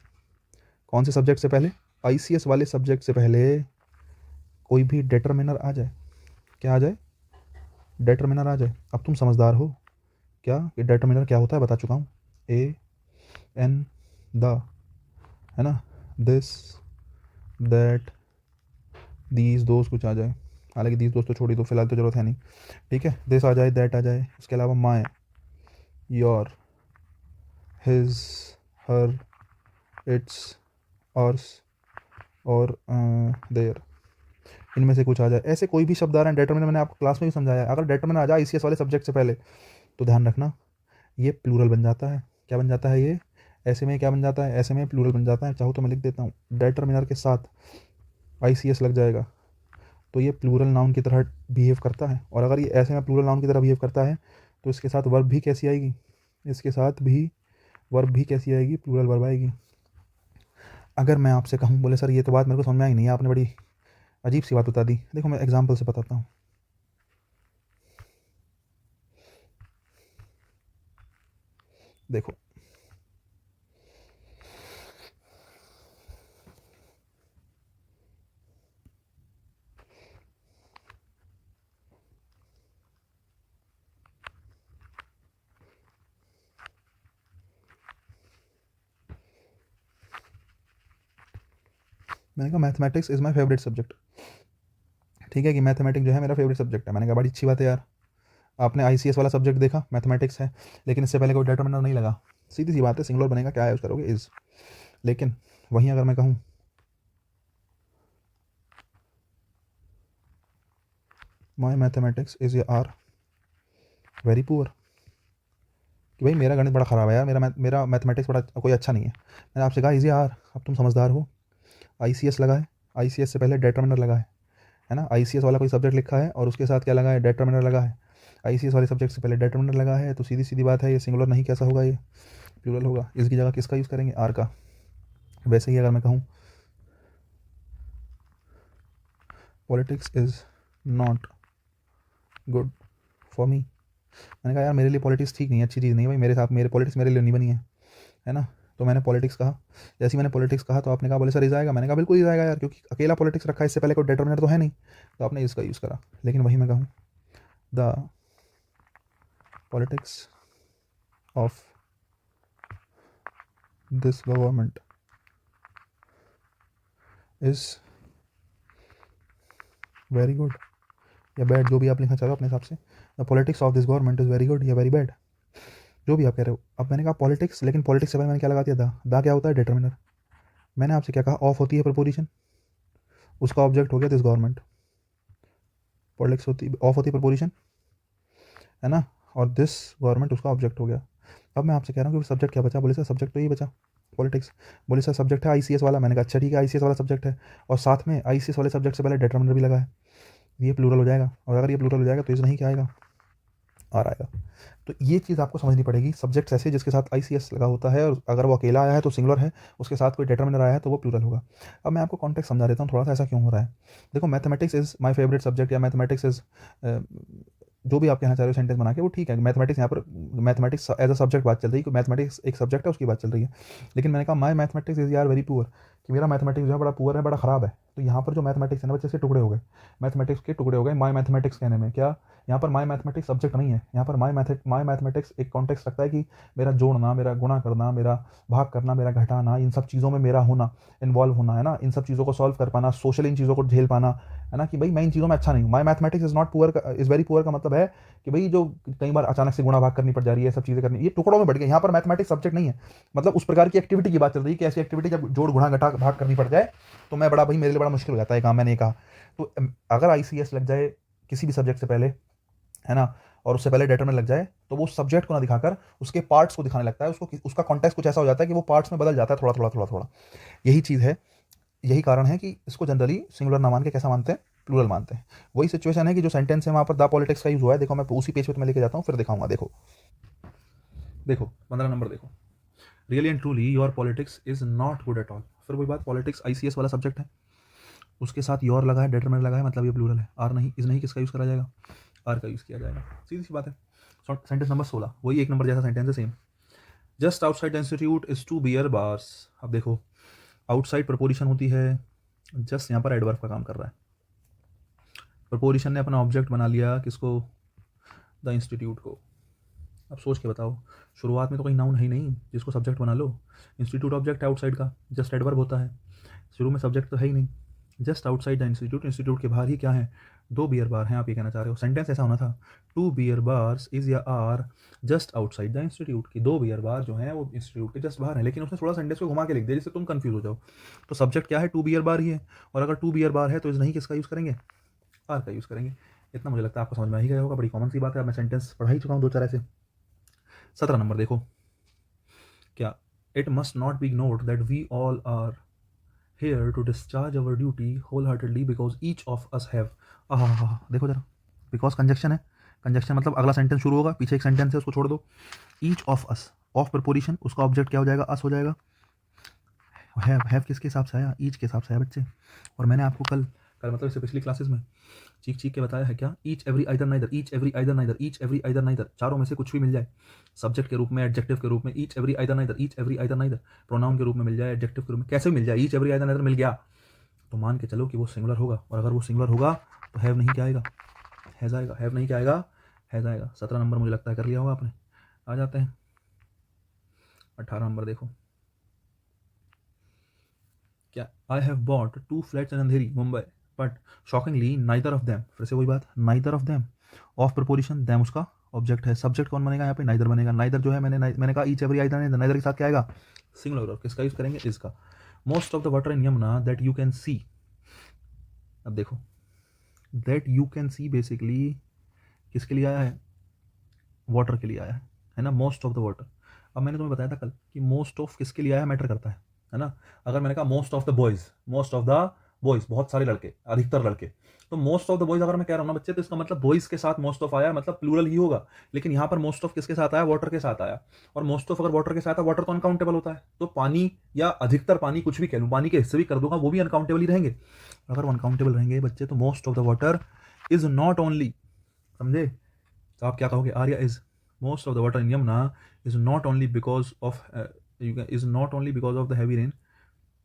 कौन से सब्जेक्ट से पहले, ICS वाले सब्जेक्ट से पहले कोई भी डिटर्मिनर आ जाए, क्या आ जाए, डिटर्मिनर आ जाए। अब तुम समझदार हो क्या कि डिटर्मिनर क्या होता है, बता चुका हूँ, ए एन द, है ना, दिस दैट दीज दोस्त कुछ आ जाए, हालांकि दीज दोस्त तो छोड़ी दो फिलहाल, तो जरूरत है नहीं, ठीक है, दिस आ जाए, दैट आ जाए, उसके अलावा my, your, his, her, its, ours और देयर, इनमें से कुछ आ जाए, ऐसे कोई भी शब्द आ रहे हैं डेटर्मिनर, मैंने आपको क्लास में भी समझाया है, अगर डेटर्मिनर आ जाए ICS वाले सब्जेक्ट से पहले तो ध्यान रखना ये प्लूरल बन जाता है। क्या बन जाता है ये, ऐसे में क्या बन जाता है, ऐसे में प्लूरल बन जाता है। चाहो तो मैं लिख देता हूँ, डेटर्मिनर के साथ ICS लग जाएगा तो ये प्लूरल नाउन की तरह बिहेव करता है, और अगर ये ऐसे में प्लूरल नाउन की तरह बिहेव करता है तो इसके साथ वर्ब भी कैसी आएगी, इसके साथ भी वर्ब भी कैसी आएगी, प्लूरल वर्ब आएगी। अगर मैं आपसे कहूँ, बोले सर ये तो बात मेरे को समझ में आई नहीं, आपने बड़ी अजीब सी बात बता दी, देखो मैं एग्जाम्पल से बताता हूँ। देखो मैंने कहा mathematics is my favourite subject, ठीक है, कि मैथमेटिक्स जो है मेरा फेवरेट सब्जेक्ट है। मैंने कहा बड़ी अच्छी बात है यार, आपने ICS वाला सब्जेक्ट देखा, मैथमेटिक्स है, लेकिन इससे पहले कोई डिटर्मिनर नहीं लगा, सीधी सी बात है, सिंगुलर बनेगा, क्या यूज़ करोगे, इज़। लेकिन वहीं अगर मैं कहूँ my mathematics is are very poor, कि भाई मेरा गणित बड़ा ख़राब है यार, मेरा मैथमेटिक्स बड़ा कोई अच्छा नहीं है, मैंने आपसे कहा इज़ आर, अब तुम समझदार हो, ICS लगा है, ICS से पहले डिटर्मिनर लगा है ना, ICS वाला कोई सब्जेक्ट लिखा है और उसके साथ क्या लगा है, डिटर्मिनर लगा है, ICS वाले सब्जेक्ट से पहले डिटर्मिनर लगा है, तो सीधी सीधी बात है ये सिंगुलर नहीं, कैसा होगा, ये प्लूरल होगा। इसकी जगह किसका यूज़ करेंगे, आर का। वैसे ही अगर मैं कहूँ politics is not good for me, मैंने कहा यार मेरे लिए पॉलिटिक्स ठीक नहीं है, अच्छी चीज़ नहीं है भाई, मेरे साथ मेरे पॉलिटिक्स मेरे लिए नहीं बनी है ना, तो मैंने पॉलिटिक्स कहा। जैसे ही मैंने पॉलिटिक्स कहा तो आपने कहा बोले सर इज आएगा, मैंने कहा बिल्कुल इज आएगा यार, क्योंकि अकेला पॉलिटिक्स रखा है, इससे पहले कोई डिटर्मिनर तो है नहीं, तो आपने इसका यूज़ करा। लेकिन वही मैं कहूँ the politics of this government is very good या बैड, जो भी आप लिखना चाह रहे हो अपने हिसाब से, the politics of this government is very good या वेरी बैड, जो भी आप कह रहे हो। अब मैंने कहा पॉलिटिक्स, लेकिन पॉलिटिक्स से पहले मैंने क्या लगा दिया, दा क्या होता है, डिटर्मिनर। मैंने आपसे क्या कहा, ऑफ होती है प्रपोजिशन, उसका ऑब्जेक्ट हो गया दिस गवर्नमेंट, पॉलिटिक्स होती, ऑफ होती है प्रपोजिशन, है ना, और दिस गवर्नमेंट उसका ऑब्जेक्ट हो गया। अब मैं आपसे कह रहा हूँ कि सब्जेक्ट क्या बचा, बोले सर सब्जेक्ट तो यही बचा पॉलिटिक्स, बोले सर सब्जेक्ट है ICS वाला, मैंने कहा अच्छा ठीक है ICS वाला सब्जेक्ट है, और साथ में ICS वाले सब्जेक्ट से पहले डिटर्मिनर भी लगा है, ये प्लूरल हो जाएगा, और अगर ये प्लूरल हो जाएगा तो इस नहीं क्या आएगा, आर आएगा। तो ये चीज़ आपको समझनी पड़ेगी, सब्जेक्ट्स ऐसे जिसके साथ ICS लगा होता है, और अगर वो अकेला आया है तो सिंगुलर है, उसके साथ कोई डिटर्मिनर आया है तो वो प्लूरल होगा। अब मैं आपको कॉन्टेक्स्ट समझा देता हूँ थोड़ा सा, ऐसा क्यों हो रहा है। देखो mathematics is my favourite subject, या मैथमेटिक्स इज़, जो भी आप कहना चाह रहे हो सेंटेंस बना के, वो ठीक है, मैथमेटिक्स यहाँ पर मैथमेटिक्स एज अ सब्जेक्ट बात चल रही है, मैथमेटिक्स एक सब्जेक्ट है उसकी बात चल रही है। लेकिन मैंने कहा माई मैथमेटिक्स इज़ यार वेरी पुअर, कि मेरा मैथमेटिक्स जो है बड़ा पुअर है, बड़ा ख़राब है। तो यहाँ पर जो मैथमेटिक्स है ना बच्चे, से टुकड़े हो गए, मैथमेटिक्स के टुकड़े हो गए माई मैथमेटिक्स कहने में। क्या, यहाँ पर माई मैथमेटिक्स सब्जेक्ट नहीं है, यहाँ पर माई मैथमेटिक्स एक कॉन्टेक्स्ट रखता है कि मेरा जोड़ना, मेरा गुणा करना, मेरा भाग करना, मेरा घटाना, इन सब चीज़ों में मेरा होना, इन्वॉल्व होना, है ना, इन सब चीज़ों को सॉल्व कर पाना, सोशल इन चीज़ों को झेल पाना, है ना, कि भाई मैं इन चीज़ों में अच्छा नहीं हूँ। My mathematics is not poor, is very poor का मतलब है कि भाई जो कई बार अचानक से गुणा भाग करनी पड़ जा रही है, सब चीज़ें करनी, ये टुकड़ों में बढ़ गया। यहाँ पर मैथमेटिक्स सब्जेक्ट नहीं है, मतलब उस प्रकार की एक्टिविटी की बात चल रही है कि ऐसी एक्टिविटी जब जोड़ गुणा घटा भाग करनी पड़ जाए तो मैं बड़ा, भाई मेरे लिए बड़ा मुश्किल हो जाता है काम, मैंने कहा। तो अगर ICS लग जाए किसी भी सब्जेक्ट से पहले, है ना, और उससे पहले डिटरमिनर लग जाए, तो वो सब्जेक्ट को ना दिखाकर उसके पार्ट्स को दिखाने लगता है, उसको उसका कॉन्टेक्स्ट कुछ ऐसा हो जाता है कि वो पार्ट्स में बदल जाता है, थोड़ा थोड़ा थोड़ा थोड़ा। यही चीज़ है, यही कारण है कि इसको जनरली सिंगुलर ना मान के कैसा मानते हैं, प्लूरल मानते हैं। वही सिचुएशन है कि जो सेंटेंस है वहाँ पर द पॉलिटिक्स का यूज हुआ है। देखो मैं उसी पेज पे तुम्हें लेके जाता हूँ, फिर दिखाऊंगा। देखो देखो 15 नंबर देखो, really and truly your politics is not good at all. फिर वही बात, पॉलिटिक्स ICS वाला सब्जेक्ट है, उसके साथ योर लगा है, डिटरमिनर लगा है, मतलब ये प्लूरल है। आर नहीं, इज नहीं, किसका यूज़ करा जाएगा? आर का यूज़ किया जाएगा। सीधी सी बात है। सेंटेंस नंबर 16, वही एक नंबर जैसा सेंटेंस है, same. Just outside the institute is 2 beer bars. अब देखो, आउटसाइड प्रपोजिशन होती है, जस्ट यहाँ पर एडवर्ब का काम कर रहा है। प्रपोजिशन ने अपना ऑब्जेक्ट बना लिया किसको? द इंस्टीट्यूट को। अब सोच के बताओ, शुरुआत में तो कहीं नाउन है ही नहीं जिसको सब्जेक्ट बना लो। इंस्टीट्यूट ऑब्जेक्ट है आउटसाइड का, जस्ट एडवर्ब होता है, शुरू में सब्जेक्ट तो है ही नहीं। Just outside the institute, institute के बाहर ही क्या है? 2 बियर बार हैं, आप ये कहना चाह रहे हो। सेंटेंस ऐसा होना था, 2 बियर बार्स इज या are just outside the institute, की 2 बियर बार जो हैं वो इंस्टीट्यूट के जस्ट बाहर है। लेकिन उसने थोड़ा सेंटेंस को घुमा के लिख दिया जिससे तुम कंफ्यूज हो जाओ। तो सब्जेक्ट क्या है? 2 बियर बार ही है, और अगर 2 बियर बार है तो इज नहीं किसका यूज़ करेंगे? आर का यूज़ करेंगे। इतना मुझे लगता है आपको समझ में आ ही गया होगा, बड़ी कॉमन सी बात है। मैं सेंटेंस पढ़ा ही चुका हूँ 2-4 ऐसे। 17 नंबर देखो, क्या? It must not be ignored that we all are here to discharge our duty wholeheartedly because each of us have। देखो जरा, बिकॉज कंजक्शन है। कंजक्शन मतलब अगला सेंटेंस शुरू होगा, पीछे एक सेंटेंस है, उसको छोड़ दो। Each of us, of proposition, उसका ऑब्जेक्ट क्या हो जाएगा? अस हो जाएगा। हैव किसके हिसाब से आया? ईच के हिसाब से आया बच्चे। और मैंने आपको कल मतलब इससे पिछली क्लासेस में चीख के बताया है क्या? Each every either neither, each every either neither, each every either neither, चारों में से कुछ भी मिल जाए, सब्जेक्ट के रूप में, एडजेक्टिव के रूप में, each every either neither, each every either neither, pronoun के रूप में मिल जाए, एडजेक्टिव के रूप में, कैसे भी मिल जाए, ईच एवरी आइदर नाइदर मिल गया तो मान के चलो कि वो सिंगुलर होगा। और अगर वो सिंगुलर होगा तो हैव नहीं क्या आएगा? हैज आएगा। हैव नहीं क्या आएगा? हैज आएगा। 17 नंबर मुझे लगता है कर लिया होगा आपने। आ जाते हैं 18 नंबर देखो, क्या? I have bought 2 flats in Andheri Mumbai but shockingly neither of them. फिर से वही बात, neither of them, of preposition, them उसका ऑब्जेक्ट है। सब्जेक्ट कौन बनेगा यहाँ पे? नाइदर बनेगा। नाइदर जो है, मैंने कहा each every either neither, neither के साथ क्या आएगा? सिंगुलर। किसका यूज करेंगे? इसका। Most of the water in Yamuna that you can see. अब देखो, that you can see basically किसके लिए आया है? वाटर के लिए आया है ना, मोस्ट ऑफ द वाटर। अब मैंने तुम्हें बताया था कल कि मोस्ट ऑफ किसके लिए आया मैटर करता है ना। अगर मैंने कहा most of the boys, most of the boys, बहुत सारे लड़के, अधिकतर लड़के, तो मोस्ट ऑफ द बॉयज अगर मैं कह रहा हूँ ना बच्चे, तो इसका मतलब बॉयज के साथ मोस्ट ऑफ आया, मतलब प्लूरल ही होगा। लेकिन यहाँ पर मोस्ट ऑफ किसके साथ आया? वाटर के साथ आया। और मोस्ट ऑफ अगर वाटर के साथ आया, वाटर तो अनकाउंटेबल होता है, तो पानी या अधिकतर पानी, कुछ भी कह लूँ, पानी के हिस्से भी कर दूंगा, वो भी अनकाउंटेबल ही रहेंगे। अगर वो अनकाउंटेबल रहेंगे बच्चे, तो most of the water is not only, समझे? तो आप क्या कहोगे? आर या is? Most of the water in Yamuna is not only because of the heavy rain.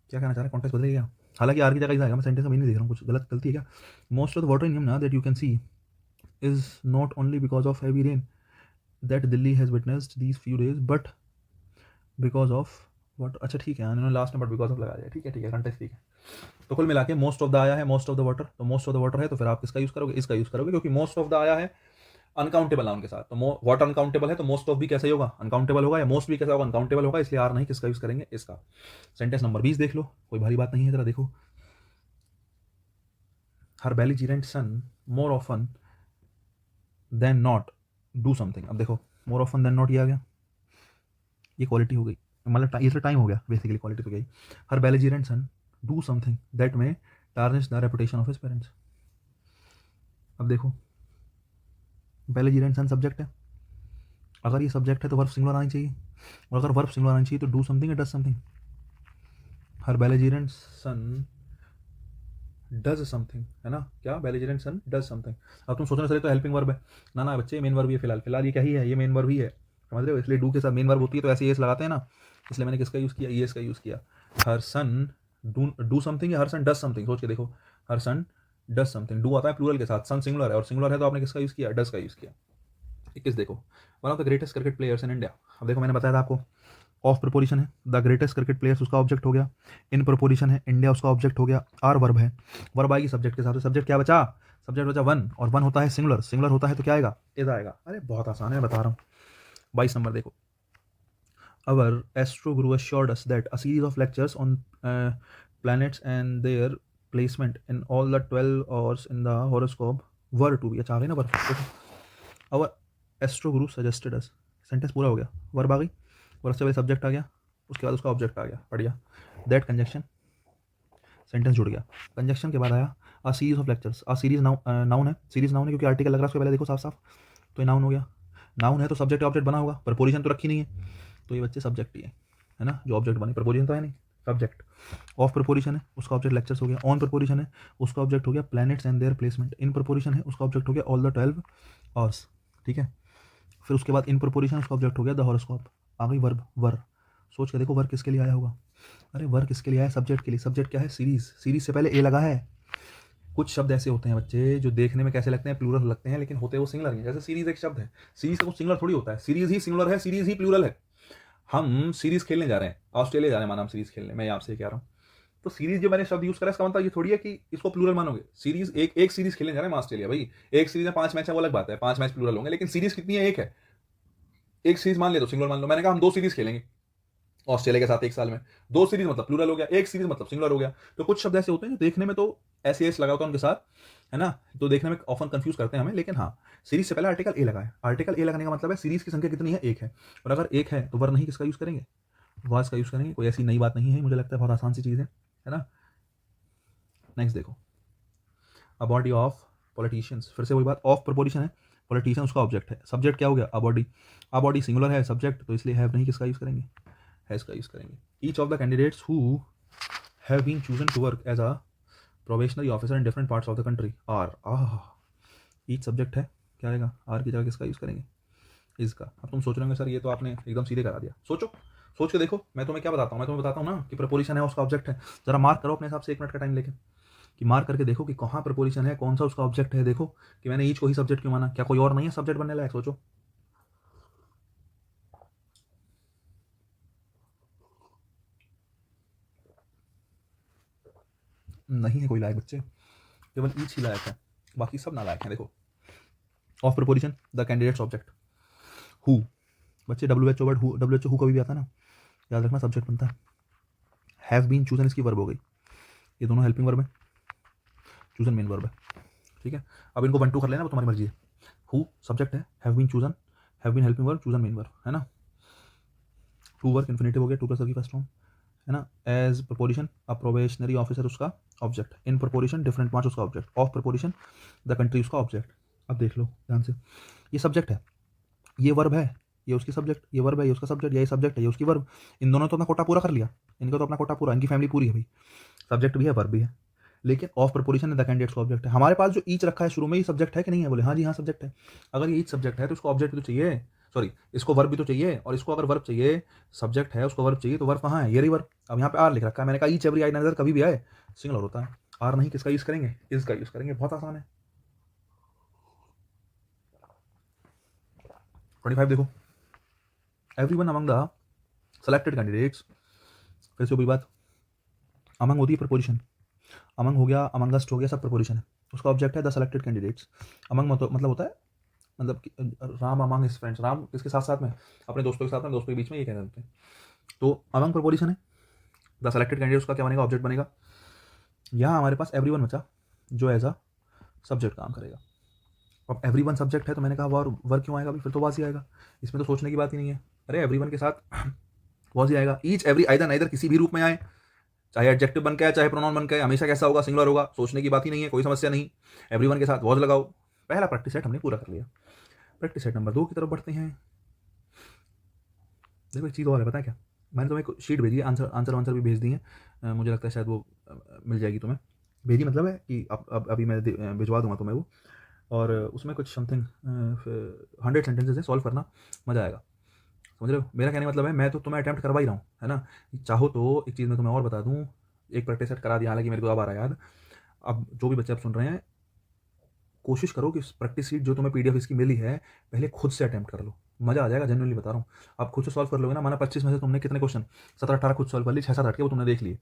क्या कहना चाह रहे हैं? कॉन्टेक्स्ट बदलेगा। हालांकि आर की जगह आएगा, मैं सेंटेंस में नहीं देख रहा हूँ, कुछ गलती है क्या? Most of the water in Yamuna that you can see is not only because of heavy rain that Delhi has witnessed these few days but because of water. अच्छा ठीक है, इन्होंने लास्ट में बट बिकॉज ऑफ लगा दिया। ठीक है, कॉन्टेक्स्ट ठीक है। तो कुल मिला के मोस्ट ऑफ द आया है, मोस्ट ऑफ द वाटर, तो मोस्ट ऑफ द वाटर है, तो फिर आप किसका यूज करोगे? इसका यूज करोगे, क्योंकि मोस्ट ऑफ द आया है अनकाउंटेबल नाउन के साथ। तो वाटर अनकाउंटेबल है, तो मोस्ट ऑफ भी कैसे होगा? अनकाउंटेबल होगा। या मोस्ट भी कैसा होगा? अनकाउंटेबल होगा। इसलिए आर नहीं, किसका यूज करेंगे? इसका। सेंटेंस नंबर 20 देख लो, कोई भारी बात नहीं है, जरा देखो। Her belligerent son more often than not do something. अब देखो, मोर ऑफन देन नॉट ये आ गया, ये क्वालिटी हो गई, मतलब ये तो टाइम हो गया, बेसिकली क्वालिटी तो गई। हर belligerent sun do something that में tarnish the reputation of his parents. अब देखो, बेलिजेरेंट सन सब्जेक्ट है, अगर ये सब्जेक्ट है तो वर्ब सिंगुलर आनी चाहिए, और अगर वर्ब सिंगुलर आनी चाहिए तो डू समथिंग या does something. Her belligerent son does something, है ना? क्या? Belligerent son does something. अब तुम सोचना चले तो हेल्पिंग वर्ब है ना बच्चे, मेन वर्ब ये फिलहाल ये क्या ही है? ये मेन वर्ब ही है, समझ रहे हो? इसलिए डू के साथ मेन वर्ब होती है तो ऐसे एस लगाते हैं ना, इसलिए मैंने किसका यूज़ किया? ईएस का यूज़ किया। हर सन डू समथिंग या हर सन डज समथिंग, सोच के देखो। हर सन डज समथिंग, डू आता है प्लूरल के साथ, सन सिंगुलर है, और सिंगुलर है तो आपने किसका यूज़ किया? डज का यूज़ किया। 21 देखो, one of the greatest cricket players in India. अब देखो, मैंने बताया था आपको, ऑफ प्रपोजिशन है, द ग्रेटेस्ट क्रिकेट प्लेयर्स उसका ऑब्जेक्ट हो गया। इन प्रपोजिशन है, इंडिया उसका ऑब्जेक्ट हो गया। आर वर्ब है, वर्ब आएगी सब्जेक्ट के साथ। सब्जेक्ट क्या बचा? सब्जेक्ट बचा वन, और वन होता है सिंगुलर, सिंगुलर होता है तो क्या आएगा? इज आएगा। अरे बहुत आसान है, बता रहा हूँ। 22 नंबर देखो, अवर astro Guru assured us that a series of lectures on planets and their placement in all the 12 hours in the horoscope were to be। अच्छा आ गई ना वर्ब। अवर एस्ट्रो गुरु सजेस्टेड अस, सेंटेंस पूरा हो गया, वर्ब आ गई, वर्ब से पहले सब्जेक्ट आ गया, उसके बाद उसका ऑब्जेक्ट आ गया, पढ़ गया। दैट कंजक्शन, सेंटेंस जुड़ गया। कंजक्शन के बाद आया a series of lectures. A series noun है, सीरीज नाउन है क्योंकि आर्टिकल लग रहा है उसके पहले, देखो साफ साफ, तो ये नाउन हो गया। नाउन है तो सब्जेक्ट ऑब्जेक्ट बना होगा, प्रपोजिशन तो रखी नहीं है, तो ये बच्चे सब्जेक्ट ही है ना, जो ऑब्जेक्ट बने, प्रपोजिशन तो है नहीं। सब्जेक्ट। ऑफ प्रपोजिशन है, उसका ऑब्जेक्ट लेक्चर्स हो गया। ऑन प्रपोजिशन है, उसका ऑब्जेक्ट हो गया planets and their placement. In preposition है, उसका ऑब्जेक्ट हो गया ऑल द 12 आवर्स, ठीक है। फिर उसके बाद इन प्रपोजिशन उसका ऑब्जेक्ट हो गया द हॉरोस्कोप। आ गई वर्ब, वर। सोच के देखो वर्ब किसके लिए आया होगा। अरे वर्ब किसके लिए आया, सब्जेक्ट के लिए। सब्जेक्ट क्या है, सीरीज। सीरीज से पहले ए लगा है। कुछ शब्द ऐसे होते हैं बच्चे जो देखने में कैसे लगते हैं, प्लूरल लगते हैं, लेकिन होते वो सिंगुलर हैं। जैसे सीरीज एक शब्द है, सीरीज का कुछ सिंगुलर थोड़ी होता है। सीरीज ही सिंगुलर है, सीरीज ही प्लूरल है। हम सीरीज खेलने जा रहे हैं, ऑस्ट्रेलिया जा रहे हैं माना हम सीरीज खेलने, मैं आपसे कह रहा हूँ। तो सीरीज जो मैंने शब्द यूज करा इसका मतलब ये थोड़ी है कि इसको प्लूरल मानोगे। सीरीज एक सीरीज खेलने जा रहे हैं ऑस्ट्रेलिया, भाई एक सीरीज में 5 मैच है वो अलग बात है, 5 मैच प्लूरल होंगे, लेकिन सीरीज कितनी है, एक है। एक सीरीज मान ले तो सिंगुलर मान लो। मैंने कहा हम 2 सीरीज खेलेंगे ऑस्ट्रेलिया के साथ एक साल में, 2 सीरीज मतलब प्लूरल हो गया, एक सीरीज मतलब सिंगुलर हो गया। तो कुछ शब्द ऐसे होते हैं जो देखने में तो ऐसे एस लगा होता है उनके साथ, है ना, तो देखने में ऑफन कंफ्यूज करते हैं हमें, लेकिन हाँ सीरीज से पहले आर्टिकल ए लगा है। आर्टिकल ए लगाने का मतलब है सीरीज की संख्या कितनी है, एक है। और अगर एक है तो वर नहीं किसका यूज करेंगे, वाज का यूज करेंगे। कोई ऐसी नई बात नहीं है, मुझे लगता है बहुत आसान सी चीज़ है ना। नेक्स्ट देखो, अ बॉडी ऑफ पॉलिटिशियंस। फिर से वही बात, ऑफ प्रपोजिशन है, पॉलिटिशियन उसका ऑब्जेक्ट है। सब्जेक्ट क्या हो गया, a body. A body singular है, सब्जेक्ट, तो इसलिए हैव नहीं किसका यूज करेंगे, हैज का यूज करेंगे। Each of the candidates who have been chosen to work as a probationary officer in different parts of the country are. Each subject है, क्या आएगा, आर की जगह किसका यूज करेंगे, इसका। अब तुम सोच रहे होंगे सर ये तो आपने एकदम सीधे करा दिया। सोचो, सोच के देखो। मैं तुम्हें क्या बताता हूँ, मैं तुम्हें बताता हूँ ना कि प्रपोजिशन है उसका ऑब्जेक्ट है। जरा मार्क करो अपने हिसाब से 1 मिनट का टाइम लेके, कि मार्क करके देखो कि कहाँ प्रपोजिशन है, कौन सा उसका ऑब्जेक्ट है। देखो कि मैंने ईच को ही सब्जेक्ट क्यों माना, क्या कोई और नहीं है सब्जेक्ट बनने लायक, सोचो। नहीं है कोई लायक बच्चे, केवल ईच ही लायक है, बाकी सब नालायक हैं। देखो of preposition the candidates object who. बच्चे WHO word who, WHO who कभी भी आता है ना, याद रखना सब्जेक्ट बनता है। हैव बीन चूजन इसकी वर्ब हो गई, ये दोनों हेल्पिंग वर्ब है, चूजन मेन वर्ब है, ठीक है। अब इनको 1 2 कर लेना, वो तुम्हारी मर्जी है। हु सब्जेक्ट है, have been chosen, have been helping verb, chosen main verb, है ना। टू वर्क इन्फिनेटिव हो गया, टू प्लस की फर्स्ट फॉर्म, है ना। As preposition a probationary officer उसका object. In preposition different march उसका object. Of preposition the country उसका ऑब्जेक्ट। अब देख लो ध्यान से, ये सब्जेक्ट है, ये वर्ब है, ये उसकी सब्जेक्ट, ये वर्ब है, ये उसका सब्जेक्ट, ये सब्जेक्ट है, ये उसकी वर्ब। इन दोनों तो अपना कोटा पूरा कर लिया, इनका तो अपना कोटा पूरा, इनकी फैमिली पूरी है भाई, सब्जेक्ट भी है वर्ब भी है। लेकिन ऑफ प्रपोजिशन द कैंडिडेट्स का ऑब्जेक्ट है। हमारे पास जो ईच रखा है शुरू में, ये सब्जेक्ट है कि नहीं है, बोले हाँ जी हाँ सब्जेक्ट है। अगर ये ईच सब्जेक्ट है तो उसको ऑब्जेक्ट भी तो चाहिए, सॉरी इसको वर्ब भी तो चाहिए, और इसको अगर वर्ब चाहिए, सब्जेक्ट है उसको वर्ब चाहिए, तो वर्ब कहाँ है, ये रही वर्ब। अब यहाँ पे आर लिख रखा है, मैंने कहा ईच एवरी आई नजर कभी भी आए सिंगुलर होता है। आर नहीं किसका यूज करेंगे, इसका यूज करेंगे, बहुत आसान है। 25 देखो, everyone among the selected candidates. फिर से वही बात, अमंग होती है प्रपोजिशन, अमंग हो गया, अमंगस्ट हो गया, सब प्रपोजिशन है। उसका ऑब्जेक्ट है द सेलेक्टेड कैंडिडेट्स। अमंग मतलब होता है, मतलब Ram among his friends, Ram किसके साथ साथ में, अपने दोस्तों के साथ में, दोस्तों के बीच में, ये कह देते हैं। तो अमंग प्रपोजिशन है, द सेलेक्टेड कैंडिडेट्स का क्या बनेगा, ऑब्जेक्ट बनेगा। यहाँ हमारे पास एवरीवन बचा जो एज अ सब्जेक्ट काम करेगा। अब एवरीवन सब्जेक्ट है तो मैंने कहा वर्ब क्यों आएगा, फिर तो वाज ही आएगा, इसमें तो सोचने की बात ही नहीं है। अरे एवरीवन के साथ वाज ही आएगा। ईच एवरी आइदर नाइदर किसी भी रूप में आए, चाहे एडजेक्टिव बन के आए चाहे प्रोनाउन बन के आए, हमेशा कैसा होगा, सिंगुलर होगा, सोचने की बात ही नहीं है, कोई समस्या नहीं। एवरीवन के साथ वाज लगाओ। पहला प्रैक्टिस सेट हमने पूरा कर लिया। प्रैक्टिस सेट नंबर 2 की तरफ बढ़ते हैं। देखो एक चीज़ और है, पता है क्या, मैंने तुम्हें एक शीट भेजी है, आंसर भी भेज दी है, मुझे लगता है शायद वो मिल जाएगी तुम्हें। भेजी मतलब है कि अब अभी मैं भिजवा दूंगा तुम्हें वो, और उसमें कुछ समथिंग 100 सेंटेंसेज है, सॉल्व करना, मज़ा आएगा। समझ रहे हो, मेरा कहने मतलब है मैं तो तुम्हें अटैम्प्ट करवा ही रहा हूँ, है ना। चाहो तो एक चीज़ मैं तुम्हें और बता दूँ, एक प्रैक्टिस सेट करा दिया, हालांकि मेरे को अब आ रहा है याद। अब जो भी बच्चे अब सुन रहे हैं, कोशिश करो कि प्रैक्टिस शीट जो तुम्हें PDF इसकी मिली है, पहले खुद से अटैम्प्ट कर लो, मज़ा आ जाएगा, जनरली बता रहा हूँ। आप खुद से सॉल्व कर लोगे ना, माना 25 में से तुमने कितने क्वेश्चन, 17-18 खुद सॉल्व कर लिए, 6-7 हट के वो तुमने देख लिए,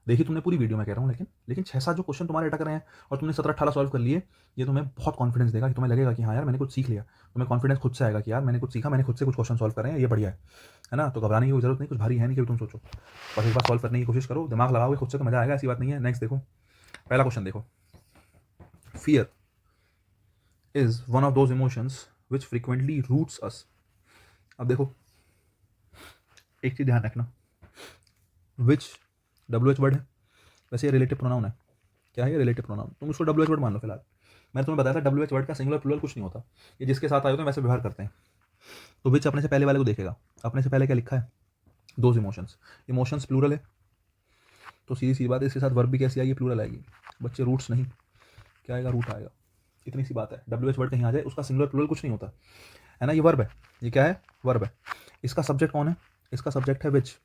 देखिए तुमने पूरी वीडियो में कह रहा हूँ, लेकिन 6-7 जो क्वेश्चन तुम्हारे अटक रहे हैं और तुमने 17-18 सॉल्व कर लिए, ये तुम्हें बहुत कॉन्फिडेंस देगा, कि तुम्हें लगेगा कि हाँ यार मैंने कुछ सीख लिया। तुम्हें कॉन्फिडेंस खुद से आएगा कि यार मैंने कुछ सीखा, मैंने खुद से कुछ क्वेश्चन सॉल्व करे हैं, ये बढ़िया है ना। तो घबराने की जरूरत नहीं, कुछ भारी है नहीं कि तुम सोचो, बस एक बार सॉल्व करने की कोशिश करो, दिमाग लगाओगे खुद से तो मजा आएगा, ऐसी बात नहीं है। नेक्स्ट देखो, पहला क्वेश्चन देखो, fear is one of those emotions which frequently roots us. अब देखो एक चीज ध्यान रखना, विच WH वर्ड है, वैसे ये रिलेटिव प्रोनाउन है। क्या है ये, रिलेटिव प्रोनाउन, तुम उसको WH वर्ड मान लो फिलहाल। मैंने तुम्हें बताया था WH वर्ड का सिंगुलर प्लूरल कुछ नहीं होता, ये जिसके साथ आए होते हैं वैसे व्यवहार करते हैं। तो विच अपने से पहले वाले को देखेगा, अपने से पहले क्या लिखा है, दोज इमोशंस, इमोशंस प्लूरल है, तो सीधी सी बात है, इसके साथ वर्ब भी कैसी आएगी, प्लूरल आएगी बच्चे, रूट्स नहीं, क्या आएगा, रूट आएगा। इतनी सी बात है। WH वर्ड कहीं आ जाए उसका सिंगुलर प्लूरल कुछ नहीं होता है ना। ये वर्ब है, ये क्या है, वर्ब है। इसका सब्जेक्ट कौन है, इसका सब्जेक्ट है विच।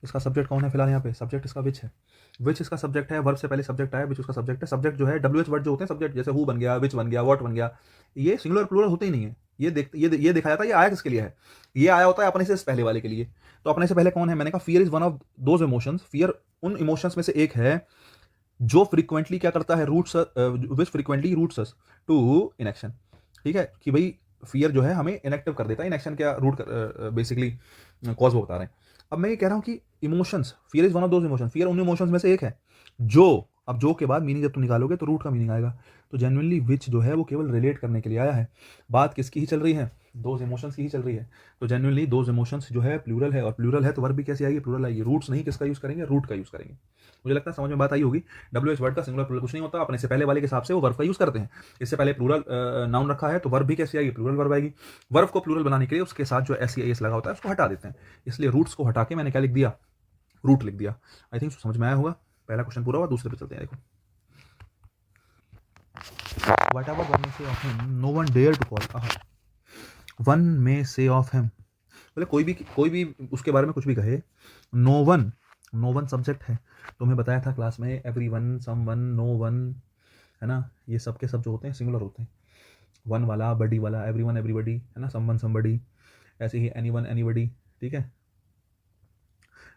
इसका सब्जेक्ट कौन है फिलहाल यहाँ पे, सब्जेक्ट इसका विच है। विच इसका सब्जेक्ट है, वर्ब से पहले सब्जेक्ट आया, विच उसका सब्जेक्ट है। सब्जेक्ट जो है WH वर्ड जो होते हैं सब्जेक्ट, जैसे हु बन गया, विच बन गया, व्हाट बन गया, ये सिंगुलर प्लूरल होते ही नहीं है। ये दिखाया था, ये आया किसके लिए है, ये आया होता है अपने से पहले वाले के लिए। तो अपने से पहले कौन है, मैंने कहा fear is one of those emotions. Fear उन इमोशंस में से एक है जो फ्रीक्वेंटली क्या करता है, roots which frequently roots us to inaction. ठीक है, कि भाई फियर जो है हमें इनएक्टिव कर देता है, इनएक्शन क्या रूट बेसिकली कॉज वो बता रहे हैं। अब मैं ये कह रहा हूँ कि emotions, fear is one of those emotions, fear उन इमोशंस में से एक है जो, अब जो के बाद मीनिंग जब तुम निकालोगे तो रूट का मीनिंग आएगा। तो जेन्युइनली विच जो है वो केवल रिलेट करने के लिए आया है। बात किसकी ही चल रही है, दोज इमोशंस की ही चल रही है। तो जेन्युइनली दोज इमोशंस जो है प्लूरल है, और प्लूरल है तो वर्ब भी कैसी आएगी, प्लूरल आएगी। रूट्स नहीं, किसका यूज करेंगे, रूट का यूज करेंगे। मुझे लगता है समझ में बात आई होगी। WH वर्ड का सिंगुलर प्लूरल कुछ नहीं होता, अपने से पहले वाले के हिसाब से वो वर्ब का यूज करते हैं। इससे पहले प्लूरल नाउन रखा है तो वर्ब भी कैसी आएगी, प्लूरल वर्ब आएगी। वर्ब को प्लूरल बनाने के लिए उसके साथ जो SEIS लगा होता है उसको हटा देते हैं, इसलिए रूट्स को हटा के मैंने क्या लिख दिया, रूट लिख दिया। आई थिंक समझ में आया होगा। पहला क्वेश्चन पूरा हुआ, दूसरे पे चलते हैं। देखो, whatever one may say of him, no one dare to call. One may say of him, बोले कोई भी उसके बारे में कुछ भी कहे। नो वन सब्जेक्ट है, तुम्हें बताया था क्लास में, एवरीवन, समवन, नो वन, है ना, ये सब के सब जो होते हैं सिंगुलर होते हैं। वन वाला, बडी वाला, एवरीवन एवरीबडी, है ना, समवन समबडी, ऐसे ही एनीवन एनीबडी, ठीक है,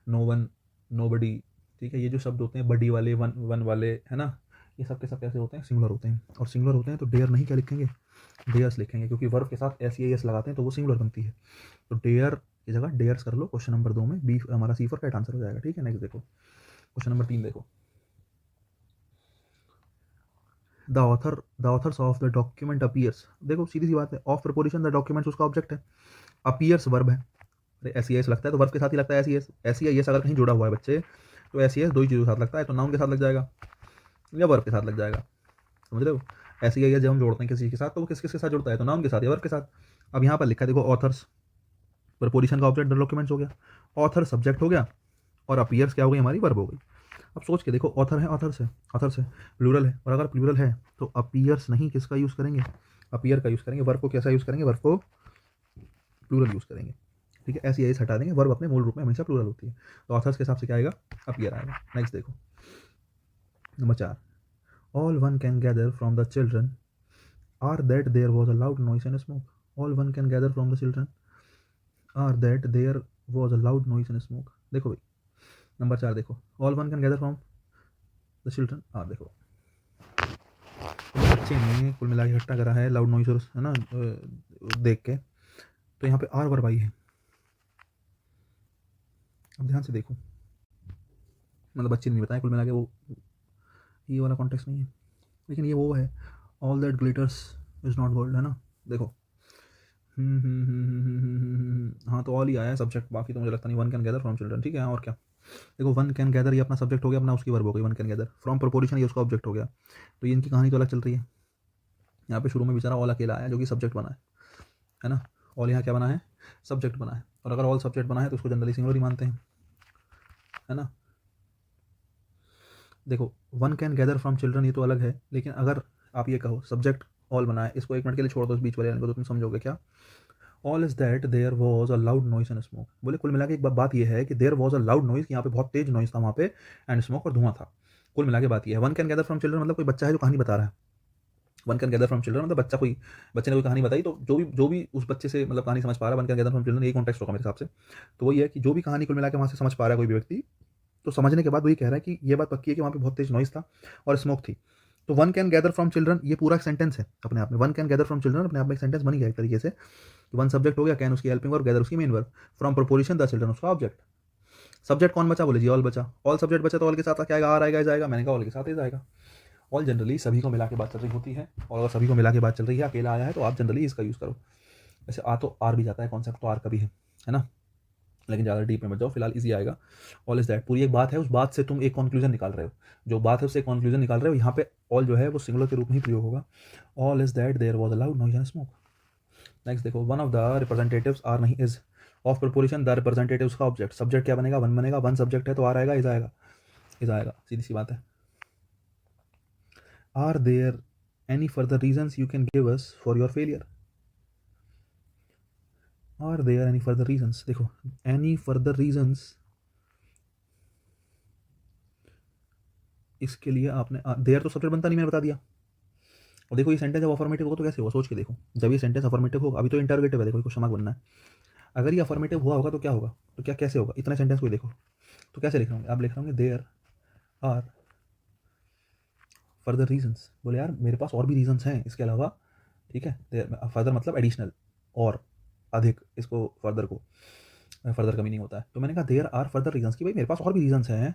नो वन नोबडी, ठीक है। ये जो शब्द होते हैं बडी वाले, वन वाले, है ना, ये सब के सब कैसे होते हैं, सिंगुलर होते हैं। और सिंगुलर होते हैं तो डेयर नहीं क्या लिखेंगे, डेयर्स लिखेंगे, क्योंकि वर्ब के साथ SEIS लगाते हैं तो वो सिंगुलर बनती है। तो डेयर की जगह डेयर्स कर लो। क्वेश्चन नंबर 2 में बी हमारा C फॉर कैट आंसर हो जाएगा। ठीक है, नेक्स्ट देखो, क्वेश्चन नंबर 3 देखो। The author's of the document appears, देखो सीधी सी बात है, ऑफ प्रपोजिशन द डॉक्यूमेंट्स उसका ऑब्जेक्ट है, अपीयर्स वर्ब है। अरे SEIS लगता है तो वर्ब के साथ ही लगता है SEIS अगर कहीं जुड़ा हुआ है बच्चे तो SEIS दो ही चीज़ों के साथ लगता है, तो नाउन के साथ लग जाएगा या वर्ब के साथ लग जाएगा, समझ रहे हो। SEIS जब हम जोड़ते हैं किसी के साथ तो वो किसके साथ जुड़ता है, तो नाउन के साथ या वर्ब के साथ। अब यहाँ पर लिखा है देखो, ऑथर्स प्रपोजिशन का ऑब्जेक्ट द डॉक्यूमेंट्स हो गया, ऑथर सब्जेक्ट हो गया, और अपीयर्स क्या हो गई, हमारी वर्ब हो गई। अब सोच के देखो, ऑथर है, ऑथर्स है, प्लूरल है, और अगर प्लूरल है तो अपीयर्स नहीं किसका यूज़ करेंगे, अपीयर का यूज़ करेंगे। वर्ब को कैसा यूज़ करेंगे, वर्ब को प्लूरल यूज़ करेंगे। ठीक है, SEIS हटा देंगे, वर्ब अपने मूल रूप में हमेशा प्लूरल होती है, तो ऑथर्स के हिसाब से क्या आएगा, अपीयर आएगा। नेक्स्ट देखो, number 4, all one can gather from the children are that there was a loud noise and smoke. All one can gather from the children are that there was a loud noise and smoke. देखो भाई, नंबर 4 देखो, all one can gather from the children are, देखो बच्चे ने कुल मिला के इकट्ठा करा है लाउड नॉइस, है ना, देख के, तो यहाँ पे आर वर्ब आई है। अब ध्यान से देखो, मतलब बच्चे ने नहीं बताया कुल मिला के, वो ये वाला कॉन्टेक्स्ट नहीं है, लेकिन ये वो है, all that glitters is not gold, है ना। देखो हाँ, तो ऑल ही आया है सब्जेक्ट, बाकी तो मुझे लगता नहीं। One can gather from children, ठीक है, और क्या। देखो, वन कैन गैदर ये अपना सब्जेक्ट हो गया, अपना उसकी वर्ब हो गई, one can gather from preposition ये उसका ऑब्जेक्ट हो गया। तो ये इनकी कहानी तो अलग चल रही है। यहाँ पे शुरू में बेचारा ऑल अकेला आया जो कि सब्जेक्ट बना है ना। ऑल यहाँ क्या बना है, सब्जेक्ट बना है, और अगर ऑल सब्जेक्ट बना है तो उसको जनरली सिंगुलर ही मानते हैं, है ना। देखो, one can gather from children ये तो अलग है, लेकिन अगर आप ये कहो सब्जेक्ट ऑल बना है, इसको एक मिनट के लिए छोड़ दो इस बीच वाले लाइन को, तो तुम समझोगे क्या। All is that there was a loud noise and smoke. बोले कुल मिला के एक बात ये है कि there was a loud noise, यहाँ पे बहुत तेज नॉइस था वहाँ पे, एंड स्मोक और धुआं था। कुल मिला के बात ये है। One can gather from children मतलब कोई बच्चा है जो कहानी बता रहा है। One can gather from children मतलब बच्चा, कोई बच्चे ने कोई कहानी बताई, तो जो भी उस बच्चे से मतलब कहानी समझ पा रहा है, one can gather from children, यही कॉन्टेक्स्ट होगा मेरे हिसाब से। तो वही है कि जो भी कहानी कुल मिला के वहाँ से समझ पा रहा है कोई भी व्यक्ति, तो समझने के बाद वही कह रहा है कि ये बात पक्की है कि वहाँ पे बहुत तेज नॉइस था और स्मोक थी। तो one can gather from children ये पूरा एक सेंटेंस है अपने आप में। One can gather from children अपने आप में एक सेंटेंस बन गया एक तरीके से। वन सब्जेक्ट हो गया, कैन उसकी हेल्पिंग वर्ब, गैदर उसकी main verb, from preposition the children उसका ऑब्जेक्ट। सब्जेक्ट कौन बचा, बोले जी ऑल बचा। ऑल सब्जेक्ट बचा तो ऑल के साथ क्या आएगा, आर आएगा, जाएगा। मैंने कहा ऑल के साथ ही जाएगा। ऑल जनरली सभी को मिला के बात चल रही होती है, और अगर सभी को मिला के बात चल रही है, अकेला आया है तो आप जनरली इसका यूज़ करो। वैसे आ तो आर भी जाता है, कॉन्सेप्ट तो आर का भी है ना, लेकिन ज़्यादा डीप में मत जाओ, फिलहाल इजी आएगा। ऑल इज दैट पूरी एक बात है, उस बात से तुम एक कंक्लूजन निकाल रहे हो, जो बात है उससे कंक्लूजन निकाल रहे हो। यहाँ पे ऑल जो है वो सिंगुलर के रूप में ही प्रयोग होगा। All is that there was a loud noise and smoke. Next देखो, one of the representatives are नहीं is of preposition the representatives का ऑब्जेक्ट। सब्जेक्ट क्या बनेगा, वन बनेगा, वन सब्जेक्ट है तो आर आएगा, इज आएगा। इज आएगा, सीधी सी बात है। Are there any further reasons you can give us for your failure? Are there any further reasons, देखो एनी फर्दर रीजन्स, इसके लिए आपने देयर तो सब्जेक्ट बनता नहीं, मैंने बता दिया। और देखो ये सेंटेंस जब अफर्मेटिव होगा तो कैसे होगा, सोच के देखो। जब ये सेंटेंस अफर्मेटिव होगा, अभी तो इंटरोगेटिव है, देखो क्वेश्चन मार्क बनना है। अगर ये अफर्मेटिव हुआ होगा तो क्या होगा, तो क्या कैसे होगा, इतना सेंटेंस को देखो तो कैसे लिख रहे होंगे आप, लिख रहे होंगे देयर आर फर्दर रीजन्स। बोले यार मेरे पास और भी रीजन्स हैं इसके अलावा, ठीक है। फर्दर मतलब एडिशनल और अधिक, इसको फर्दर को फर्दर का मीनिंग होता है। तो मैंने कहा देयर आर फर्दर रीजन्स, कि भाई मेरे पास और भी रीजन्स हैं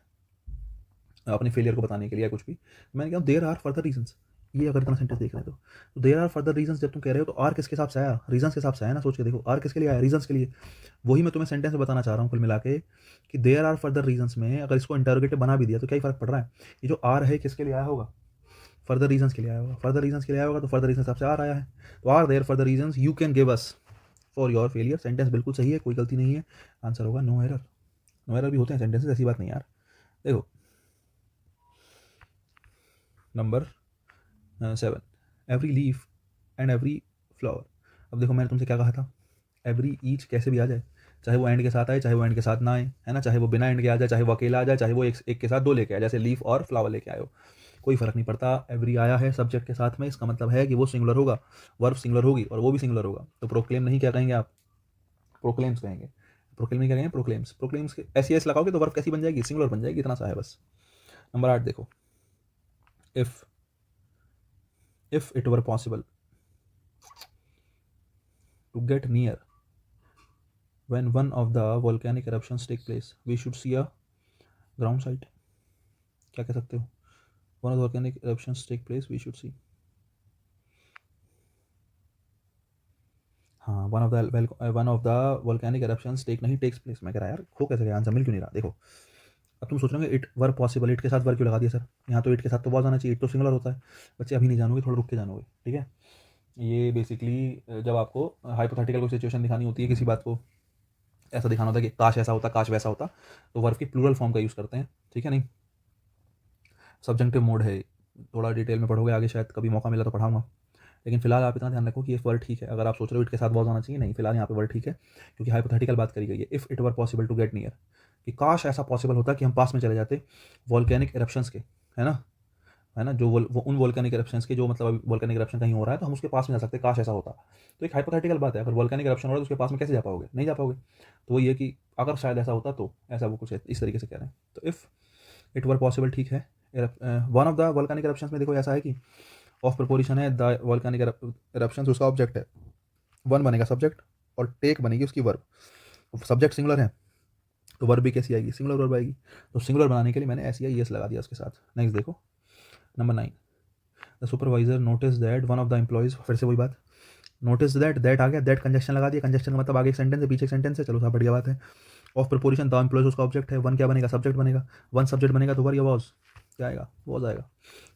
अपने फेलियर को बताने के लिए या कुछ भी। मैंने कहा देयर आर फर्दर रीजन्स, ये अगर इतना सेंटेंस देख रहे हैं तो देयर आर फर्दर रीजन्स जब तुम कह रहे हो तो आर किसके हिसाब से आया, रीजन्स के हिसाब से आया ना। सोच के देखो आर किसके लिए आया, रीजन्स के लिए। वही मैं तुम्हें सेंटेंस में बताना चाह रहा हूँ कुल मिला के, कि देयर आर फर्दर रीजन्स में अगर इसको इंटरोगेटिव बना भी दिया तो क्या ही फर्क पड़ रहा है। ये जो आर है किसके लिए आया होगा, फर्दर रीजन्स के लिए आया होगा। फर्दर रीजन्स के लिए आया होगा तो फर्दर रीजन हिसाब से आर आया है। तो are there further reasons you can give us for your failure. Sentence बिल्कुल सही है, कोई गलती नहीं है। आंसर होगा नो एरर। नो एरर भी होते हैं सेंटेंसेस, ऐसी बात नहीं यार। देखो number 7, every leaf and every flower. अब देखो मैंने तुमसे क्या कहा था, एवरी ईच कैसे भी आ जाए, चाहे वो एंड के साथ आए चाहे वो एंड के साथ ना आए, है ना। चाहे वो बिना एंड के आ जाए, चाहे वो अकेला आ जाए, चाहे वो एक के साथ दो लेके आए, जैसे लीफ और फ्लावर लेके आए हो, कोई फर्क नहीं पड़ता। एवरी आया है सब्जेक्ट के साथ में, इसका मतलब है कि वो सिंगुलर होगा, वर्ब सिंगुलर होगी और वो भी सिंगुलर होगा। तो प्रोक्लेम नहीं क्या कहेंगे आप, प्रोक्लेम्स कहेंगे। प्रोक्लेम नहीं क्या कहेंगे, प्रोक्लेम्स। प्रोक्लेम्स के ऐसी ऐसे लगाओगे तो वर्ब कैसी बन जाएगी, सिंगुलर बन जाएगी। इतना सा है बस। नंबर 8 देखो, if it were possible to get near when one of the volcanic eruptions take place we should see a ground site। क्या कह सकते हो, one of the volcanic eruptions take place we should see, हाँ one of the volcanic eruptions take नहीं takes place। मैं कह रहा यार खो कैसे गया, आंसर मिल क्यों नहीं रहा। देखो अब तुम सोच रहे हो इट वर पॉसिबल, इट के साथ वर क्यों लगा दिया सर, यहाँ तो इट के साथ तो वॉज आना चाहिए, इट तो सिंगुलर होता है। बच्चे अभी नहीं जानोगे, थोड़ा रुक के जानोगे, ठीक है। ये बेसिकली जब आपको हाइपोथेटिकल कोई सिचुएशन दिखानी होती है, किसी बात को ऐसा दिखाना होता है कि काश ऐसा होता, काश वैसा होता, तो वर्ब की प्लूरल फॉर्म का यूज़ करते हैं, ठीक है। नहीं सब्जेक्टिव मोड है, थोड़ा डिटेल में पढ़ोगे आगे, शायद कभी मौका मिला तो पढ़ाऊंगा। लेकिन फिलहाल आप इतना ध्यान रखो कि ये वर्ड ठीक है। अगर आप सोच रहे हो इट के साथ वॉज आना चाहिए, नहीं, फिलहाल यहाँ पे वर्ड ठीक है, क्योंकि हाइपोथेटिकल बात करी गई है। If it were possible to get near, कि काश ऐसा पॉसिबल होता कि हम पास में चले जाते वॉल्केनिक इरप्शंस के, है ना, है ना, जो वो उन वोल्केनिक इरप्शंस के, जो मतलब वोल्केनिक इरप्शन कहीं हो रहा है तो हम उसके पास में जा सकते, काश ऐसा होता। तो एक हाइपोथेटिकल बात है, अगर वोल्केनिक इरप्शन हो रहा है तो उसके पास में कैसे जा पाओगे, नहीं जा पाओगे। तो वो ये कि अगर शायद ऐसा होता तो, ऐसा वो कुछ इस तरीके से कह रहे हैं। तो इफ़ इट वर पॉसिबल ठीक है। One of the volcanic eruptions में देखो ऐसा है कि ऑफ प्रपोजिशन है, द वोल्केनिक इरप्शंस उसका ऑब्जेक्ट है, वन बनेगा सब्जेक्ट और टेक बनेगी उसकी वर्ब। सब्जेक्ट सिंगुलर है तो वर्ब भी कैसी आएगी, सिंगुलर वर्ब आएगी। तो सिंगुलर बनाने के लिए मैंने ऐसी एस लगा दिया उसके साथ। नेक्स्ट देखो number 9, the supervisor notice that one of the employees, फिर से वही बात, नोटिस दैट आ गया, दैट कंजक्शन लगा दिया। कंजक्शन का मतलब आगे एक सेंटेंस है पीछे एक सेंटेंस है, चलो सब बढ़िया बात है। ऑफ प्रपोजिशन द एम्प्लॉयज उसका ऑब्जेक्ट है, वन क्या बनेगा, सब्जेक्ट बनेगा। वन सब्जेक्ट बनेगा तो वर या वॉज क्या आएगा, वॉज आएगा।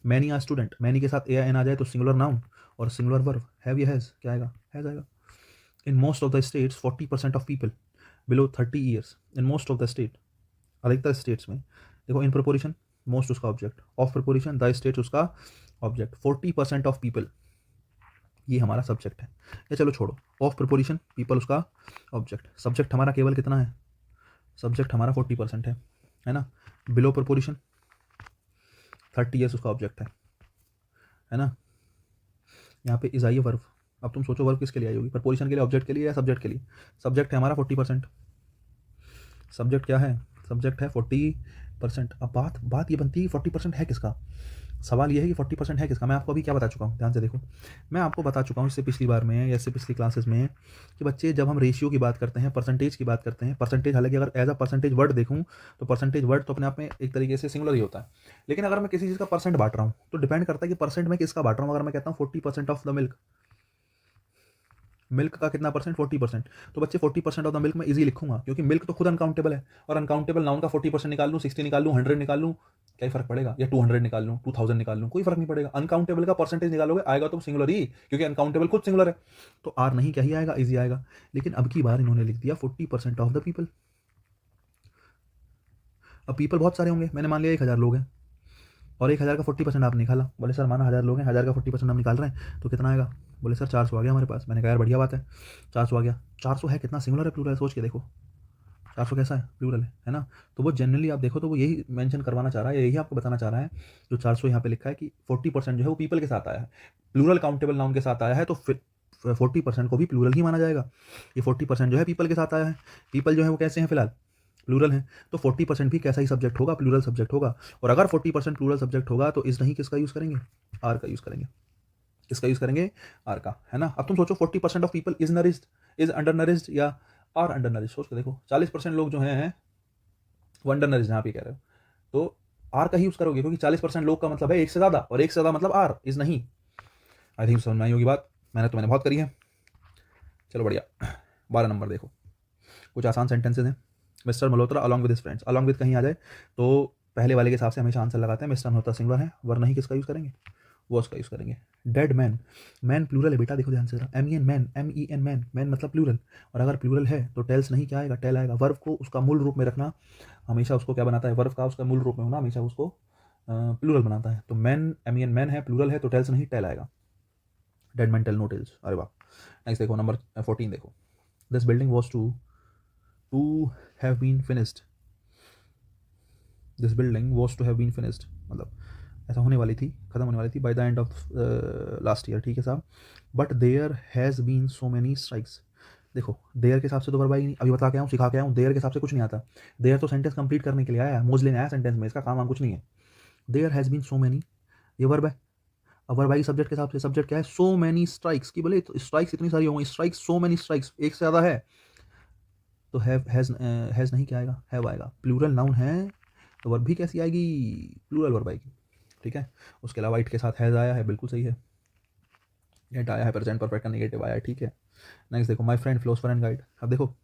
मैनी आ स्टूडेंट, मैनी के साथ ए एन आ जाए तो सिंगुलर नाउन और सिंगुलर वर्ब, हैव या हैज़ क्या आएगा, हैज़ आएगा। In most of the states 40% of people below 30 years, in most of the state, अधिकतर स्टेट्स में। देखो इन प्रपोजिशन मोस्ट उसका object, of preposition the states उसका ऑब्जेक्ट, 40% ऑफ पीपल ये हमारा सब्जेक्ट है। या चलो छोड़ो, ऑफ प्रपोजिशन पीपल उसका ऑब्जेक्ट, सब्जेक्ट हमारा केवल कितना है, सब्जेक्ट हमारा 40% है ना। बिलो प्रपोजिशन 30 ईयर्स उसका ऑब्जेक्ट है ना। यहाँ पे इज आई वर्ब। अब तुम सोचो वर्ब किसके लिए आई होगी, प्रपोजिशन के लिए, ऑब्जेक्ट के लिए या सब्जेक्ट के लिए। सब्जेक्ट है हमारा 40%, सब्जेक्ट क्या है, सब्जेक्ट है 40%। अब बात ये बनती है 40% है किसका, सवाल ये है कि 40% है किसका। मैं आपको अभी क्या बता चुका हूँ, ध्यान से देखो। मैं आपको बता चुका हूँ इससे पिछली बार में या इससे पिछली क्लासेस में कि बच्चे जब हम रेशियो की बात करते हैं, परसेंटेज की बात करते हैं, परसेंटेज हालांकि अगर एज अ परसेंटेज वर्ड देखूँ तो परसेंटेज वर्ड तो अपने आप में एक तरीके से सिंगुलर ही होता है। लेकिन अगर मैं किसी चीज़ का परसेंट बांट रहा हूँ तो डिपेंड करता है कि परसेंट में किसका बांट रहा हूँ। अगर मैं कहता हूँ 40% ऑफ द मिल्क, मिल्क का कितना परसेंट, 40%, तो बच्चे 40% ऑफ द मिल्क में इजी लिखूंगा, क्योंकि मिल्क तो खुद अनकाउंटेबल है। और अनकाउंटेबल नाउन का 40% निकाल लूँ, 60 निकाल लूँ, 100 निकाल लूँ, क्या फर्क पड़ेगा, या 200 निकाल लूँ, 2000 निकाल लूँ, कोई फर्क नहीं पड़ेगा। अनकाउंटेबल का परसेंटेज निकालोगे आएगा तो सिंगुलर ही, क्योंकि अनकाउंटेबल खुद सिंगुलर है। तो आर नहीं क्या ही आएगा, इजी आएगा। लेकिन अब की बार इन्होंने लिख दिया 40% ऑफ द पीपल। अब पीपल बहुत सारे होंगे, मैंने मान लिया 1000 लोग हैं और 1000 का 40% आपने निकाला। बोले सर माना 1000 लोग हैं, 1000 का 40% हम निकाल रहे हैं तो कितना आएगा? बोले सर 400 आ गया हमारे पास। मैंने कहा यार बढ़िया बात है, 400 आ गया। 400 है कितना, सिंगुलर है प्लूरल है? सोच के देखो 400 कैसा है, प्लूरल है ना। तो वो जनरली आप देखो तो वो यही मेंशन करवाना चाह रहा है, यही आपको बताना चाह रहा है। जो 400 यहाँ पे लिखा है कि 40% जो है वो पीपल के साथ आया है, प्लूरल काउंटेबल नाउन के साथ आया है, तो फिर 40% को भी प्लूरल ही माना जाएगा। ये 40% जो है पीपल के साथ आया है। पीपल जो है वो कैसे हैं फिलहाल, प्लूरल है, तो 40% भी कैसा ही सब्जेक्ट होगा, प्लूरल सब्जेक्ट होगा। और अगर 40% प्लूरल सब्जेक्ट होगा तो इज नहीं किसका यूज़ करेंगे, आर का यूज़ करेंगे। किसका यूज़ करेंगे, आर का, है ना। अब तुम सोचो 40% of people is nourished, is under nourished या आर अंडर नरिश्ड। सोच के देखो 40% लोग जो हैं वो अंडर नरिश्ड जहाँ पे कह रहे हो, तो आर का ही यूज़ करोगे, क्योंकि 40% लोग का मतलब है एक से ज़्यादा, और एक से ज़्यादा मतलब आर, इज नहीं। आई थिंक समझ में आई होगी बात, मैंने बहुत करी है। चलो बढ़िया। 12 नंबर देखो, कुछ आसान सेंटेंसेज हैं। Mister Malhotra along with his friends, along with कहीं आ जाए तो पहले वाले के हिसाब से हमेशा आंसर लगाते हैं। मिस्टर मल्होत्रा सिंगुलर है, वरना ही किसका यूज़ करेंगे, वो उसका यूज़ करेंगे। डेड मैन, मैन प्लूरल है बेटा, देखो ध्यान से, MEN man, MEN man, man मतलब प्लूरल, और अगर प्लूरल है तो टेल्स नहीं क्या आएगा, टेल आएगा। वर्ब को उसका मूल रूप में रखना हमेशा उसको क्या बनाता है, वर्ब का उसका मूल रूप में होना हमेशा उसको प्लूरल बनाता है। तो मैन, MEN मैन है, प्लूरल है, तो टेल्स नहीं टेल आएगा। Dead man tell no tales, अरे वाह। नेक्स्ट देखो नंबर 14 देखो, this building was to have been finished, this building was to have been finished मतलब ऐसा होने वाली थी, खत्म होने वाली थी by the end of last year, ठीक है साहब। But there has been so many strikes. देखो देयर के हिसाब से तो वर्ब नहीं, अभी बता के आऊँ, सिखा के आऊँ, देयर के हिसाब से कुछ नहीं आता। देयर तो सेंटेंस कंप्लीट करने के लिए आया है, मोज लेने आया सेंटेंस में, इसका काम कुछ नहीं है। There has been so many, ये वर्ब है। अब वर्ब आई सब्जेक्ट के हिसाब से, सब्जेक्ट क्या है, सो मैनी स्ट्राइक्स, की बोले स्ट्राइक्स इतनी सारी होंगी, स्ट्राइक्स, सो मैनी स्ट्राइक्स, एक से ज़्यादा है, तो हैज़ नहीं क्या आएगा, हैव आएगा। प्लूरल नाउन है तो वर्ब भी कैसी आएगी, प्लूरल वर्ब आएगी, ठीक है। उसके अलावा इट के साथ हैज़ आया है, बिल्कुल सही है। गेट आया है, प्रेजेंट परफेक्ट का नेगेटिव आया है, ठीक है। नेक्स्ट देखो, my friend philosopher and guide. अब देखो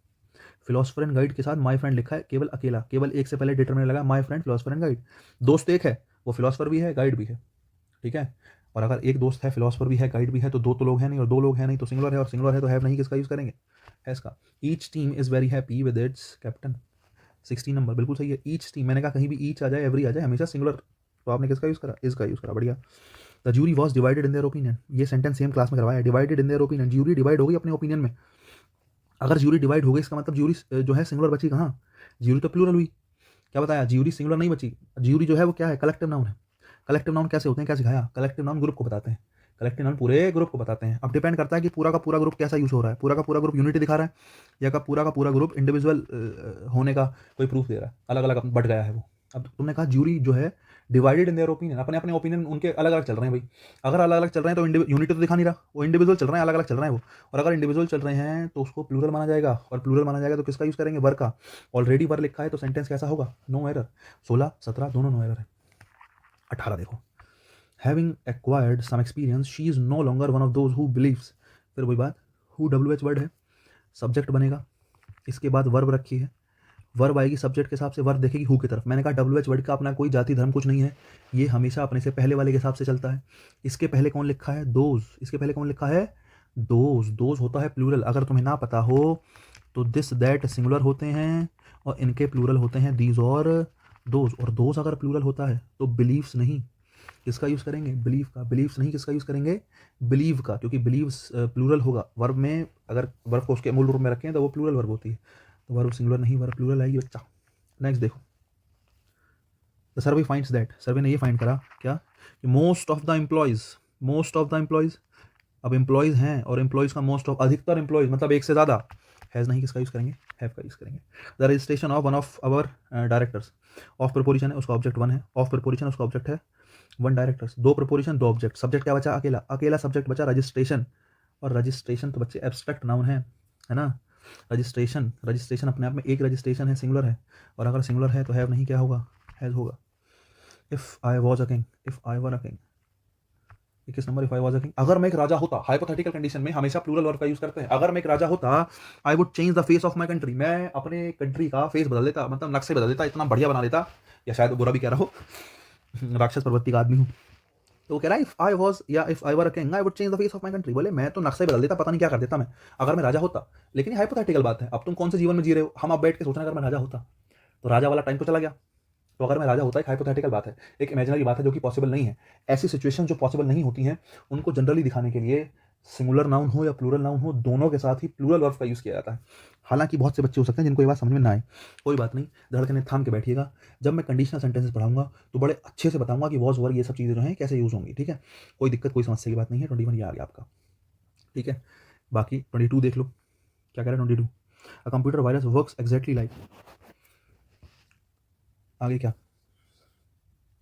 फिलोसफर एंड गाइड के साथ माय फ्रेंड लिखा है, केवल अकेला, केवल एक से पहले डिटरमिनर लगा, my friend philosopher and guide. दोस्त एक है, वो फिलोसफर भी है, गाइड भी है, ठीक है। और अगर एक दोस्त है, फिलोसफर भी है, गाइड भी है, तो दो तो लोग हैं नहीं, और दो लोग हैं नहीं तो सिंगुलर है, और सिंगुलर है तो हैव नहीं किसका यूज़ करेंगे, हैज़ का। Each team is very happy with its captain, 16 number, बिल्कुल सही है। ईच टीम, मैंने कहा कहीं भी ईच आ जाए, एवरी आ जाए, हमेशा सिंगुलर, तो आपने किसका यूज़ करा, इसका यूज़ करा, बढ़िया। The jury was divided in their opinion, ये सेंटेंस सेम क्लास में करवाया है, divided in their opinion, jury divide होगी अपने ओपिनियन में। अगर ज्यूरी डिवाइड हो गई इसका मतलब ज्यूरी जो है सिंगुलर बची कहाँ, ज्यूरी तो प्लूरल हुई, क्या बताया, ज्यूरी सिंगुलर नहीं बची। ज्यूरी जो है वो क्या है, कलेक्टिव नाउन है। कलेक्टिव नाउन कैसे होते हैं, क्या सिखाया, कलेक्टिव नाउन ग्रुप को बताते हैं, कलेक्टिव नाउन पूरे ग्रुप को बताते हैं। अब डिपेंड करता है कि पूरा का पूरा ग्रुप कैसा यूज़ हो रहा है, पूरा का पूरा ग्रुप यूनिटी दिखा रहा है या का पूरा ग्रुप इंडिविजुअल होने का कोई प्रूफ दे रहा है, अलग अलग बट गया है वो। अब तुमने कहा ज्यूरी जो है डिवाइडेड इन देयर ओपिनियन, अपने अपने ओपिनियन उनके अलग अलग चल रहे हैं भाई। अगर अलग अलग चल रहे हैं तो यूनिटी तो दिखा नहीं रहा, वो इंडिविजुअल चल रहे हैं, अलग अलग चल रहे हैं वो। और अगर इंडिविजुअल चल रहे हैं तो उसको प्लूरल माना जाएगा, और प्लूरल माना जाएगा तो किसका यूज़ करेंगे, वर का। ऑलरेडी वर लिखा है तो सेंटेंस कैसा होगा, नो एरर। 16 17 दोनों नो एरर है। 18 देखो, having acquired some experience she is no longer one of those who believes. फिर वही बात, हु WH वर्ड है, सब्जेक्ट बनेगा, इसके बाद वर्ब रखी है, वर्ब आएगी सब्जेक्ट के हिसाब से, वर्ब देखेगी हु की तरफ। मैंने कहा WH वर्ड का अपना कोई जाति धर्म कुछ नहीं है, ये हमेशा अपने से पहले वाले के हिसाब से चलता है। इसके पहले कौन लिखा है, दोज, इसके पहले कौन लिखा है, दोज, दोज होता है प्लूरल। अगर तुम्हें ना पता हो तो दिस दैट सिंगुलर होते हैं और इनके प्लूरल होते हैं दीज और दोज। और दोज अगर प्लूरल होता है तो बिलीव्स नहीं किसका यूज़ करेंगे, बिलीव का। बिलीव्स नहीं किसका यूज़ करेंगे, बिलीव का, क्योंकि बिलीव्स प्लूरल होगा वर्ब में। अगर वर्ब को उसके मूल रूप में रखें तो वो प्लूरल वर्ब होती है, तो वर्ब सिंगुलर नहीं, वर्ब प्लूरल आएगी बच्चा। नेक्स्ट देखो, द सर्वे फाइंड्स दैट, सर्वे ने ये फाइंड करा क्या कि मोस्ट ऑफ द एम्प्लॉयज़, अब एम्प्लॉयज़ हैं और एम्प्लॉयज़ का मोस्ट ऑफ, अधिकतर एम्प्लॉयज़ मतलब एक से ज़्यादा, हैज़ नहीं किसका यूज़ करेंगे, हैव का यूज़ करेंगे। The registration of one of our directors, of preposition है उसका ऑब्जेक्ट वन है, ऑफ प्रपोजिशन उसका ऑब्जेक्ट है वन डायरेक्टर्स, दो प्रपोजिशन दो ऑब्जेक्ट, सब्जेक्ट क्या बचा, अकेला, अकेला सब्जेक्ट बचा रजिस्ट्रेशन। और रजिस्ट्रेशन तो बच्चे एब्स्ट्रैक्ट नाउन है ना। रजिस्ट्रेशन अपने आप में एक रजिस्ट्रेशन है, सिंगुलर है, और अगर सिंगुलर है तो हैव नहीं क्या होगा, हैज़ होगा। If I was a king, if I were a king, 21 number, if I was a king, अगर मैं एक राजा होता, हाइपोथेटिकल कंडीशन में हमेशा प्लूरल वर्ब का यूज करते हैं। अगर मैं एक राजा होता, I would change the face of my country, मैं अपने कंट्री का फेस बदल देता, मतलब नक्शे बदल देता, इतना बढ़िया बना देता, या शायद बुरा भी कह रहा हो, राक्षस प्रवृत्ति का आदमी हूँ। तो वो कह रहा है इफ आई वाज या if I were a king I would change the face of my country, बोले मैं तो नक्शे बदल देता, पता नहीं क्या कर देता मैं अगर मैं राजा होता। लेकिन ये हाइपोथेटिकल बात है, अब तुम कौन से जीवन में जी रहे हो, हम अब बैठ के सोचना अगर मैं राजा होता, तो राजा वाला टाइम तो चला गया, तो अगर मैं राजा होता, एक हाइपोथेटिकल बात है, एक इमेजिनरी बात है जो कि पॉसिबल नहीं है। ऐसी सिचुएशन जो पॉसिबल नहीं होती हैं उनको जनरली दिखाने के लिए सिंगुलर नाउन हो या प्लूरल नाउन हो, दोनों के साथ ही प्लूरल वर्ब का यूज़ किया जाता है। हालांकि बहुत से बच्चे हो सकते हैं जिनको ये बात समझ में ना आए, कोई बात नहीं, धड़कने थाम के बैठिएगा। जब मैं कंडीशनल सेंटेंसेस पढ़ाऊंगा तो बड़े अच्छे से बताऊंगा कि वॉज वर ये सब चीज़ें जो हैं कैसे यूज़ होंगी, ठीक है। कोई दिक्कत कोई समस्या की बात नहीं है। 21 ये आ गया आपका, ठीक है। बाकी 22 देख लो क्या कह रहा है 22, a computer virus works exactly like, आगे क्या,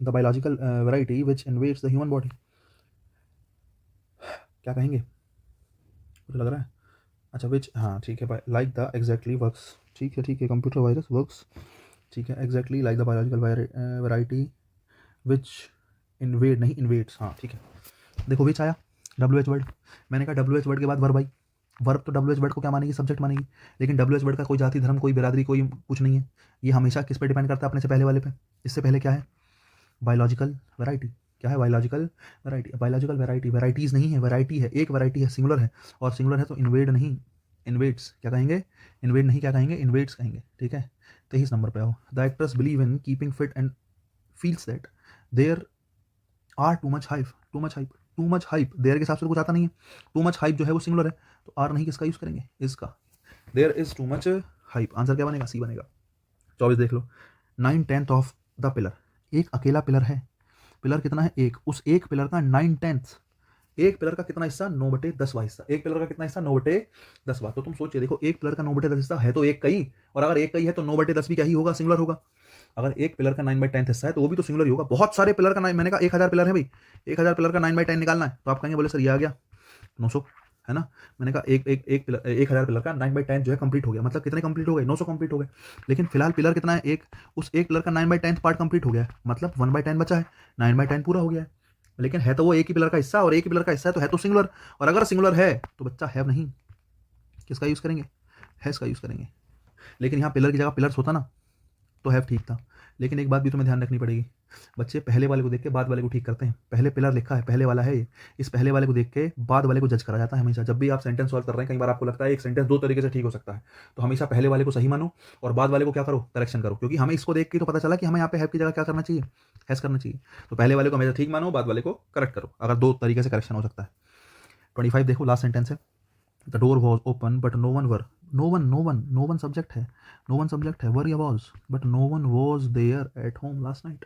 the biological variety which invades the human body, क्या कहेंगे, मुझे लग रहा है, अच्छा विच, हाँ ठीक है, लाइक द एग्जैक्टली वर्क्स, ठीक है ठीक है, कंप्यूटर वायरस वर्क्स, ठीक है, exactly like the biological variety which invade, नहीं इन्वेड्स, हाँ ठीक है। देखो विच आया, WH वर्ड, मैंने कहा WH वर्ड के बाद वर्ब आई, वर्ब तो WH वर्ड को क्या मानेगी, सब्जेक्ट मानेगी, लेकिन WH वर्ड का कोई जाति धर्म कोई बिरादरी कोई कुछ नहीं है, ये हमेशा किस पे डिपेंड करता है, अपने से पहले वाले पे। इससे पहले क्या है, बायोलॉजिकल वैरायटी, क्या है biological variety, biological variety, varieties नहीं है, वैरायटी है, एक वैरायटी है, सिंगुलर है, और सिंगुलर है तो इन्वेड नहीं, इन्वेड्स क्या कहेंगे, इन्वेड नहीं क्या कहेंगे, इन्वेड्स कहेंगे, ठीक है। 23 नंबर पे आओ, the actors believe in keeping fit and feels that there are too much hype, too much hype, too much hype, there के हिसाब से तो कुछ आता नहीं है, टू मच हाइप जो है वो सिंगुलर है, तो आर नहीं किसका यूज़ करेंगे, इसका, there is too much hype, answer क्या बनेगा, सी बनेगा। 24 देख लो, 9/10 ऑफ द पिलर, एक अकेला पिलर है, पिलर कितना है, एक, उस एक पिलर का 9/10, एक पिलर का कितना हिस्सा, 9/10वां हिस्सा, एक पिलर का कितना हिस्सा, 9/10वां, तो तुम सोचिए, देखो एक पिलर का 9/10 हिस्सा है तो एक कई, और अगर एक कई है तो 9/10 भी क्या ही होगा, सिंगुलर होगा। अगर एक पिलर का 9/10 हिस्सा है तो वो भी तो सिंगुलर ही होगा। बहुत सारे पिलर का 9, मैंने कहा 1000 पिलर है भाई, 1000 पिलर का 9/10 निकालना है, तो आप कहेंगे बोले सर ये आ गया 900, है ना। मैंने कहा एक एक एक पिलर, 1000 पिलर का 9/10 जो है कंप्लीट हो गया, मतलब कितने कंप्लीट हो गए, 900 कंप्लीट हो गए। लेकिन फिलहाल पिलर कितना है, एक, उस एक पिलर का 9/10 पार्ट कंप्लीट हो गया है, मतलब 1/10 बचा है, 9/10 पूरा हो गया है। लेकिन है तो वो एक ही पिलर का हिस्सा, और एक ही पिलर का हिस्सा है तो है तो सिंगुलर, और अगर सिंगुलर है तो बच्चा हैव नहीं, किसका यूज़ करेंगे, हैज़ का यूज़ करेंगे। लेकिन यहाँ पिलर की जगह पिलर्स होता ना तो हैव ठीक था। लेकिन एक बात भी तुम्हें ध्यान रखनी पड़ेगी, बच्चे पहले वाले को देख के बाद वाले को ठीक करते हैं, पहले पिलर लिखा है, पहले वाला है ये, इस पहले वाले को देख के बाद वाले को जज करा जाता है हमेशा। जब भी आप सेंटेंस सॉल्व कर रहे हैं, कई बार आपको लगता है एक सेंटेंस दो तरीके से ठीक हो सकता है, तो हमेशा पहले वाले को सही मानो और बाद वाले को क्या करो, करेक्शन करो, क्योंकि हमें इसको देख के तो पता चला कि हमें यहाँ पे हैव की जगह क्या करना चाहिए, हैज़ करना चाहिए। तो पहले वाले को हमेशा ठीक मानो, बाद वाले को करेक्ट करो, अगर दो तरीके से करेक्शन हो सकता है। 25 देखो, लास्ट सेंटेंस है, the door was open but no one were, no one subject है, नो वन सब्जेक्ट है, वर या was, but no one was there at home last night,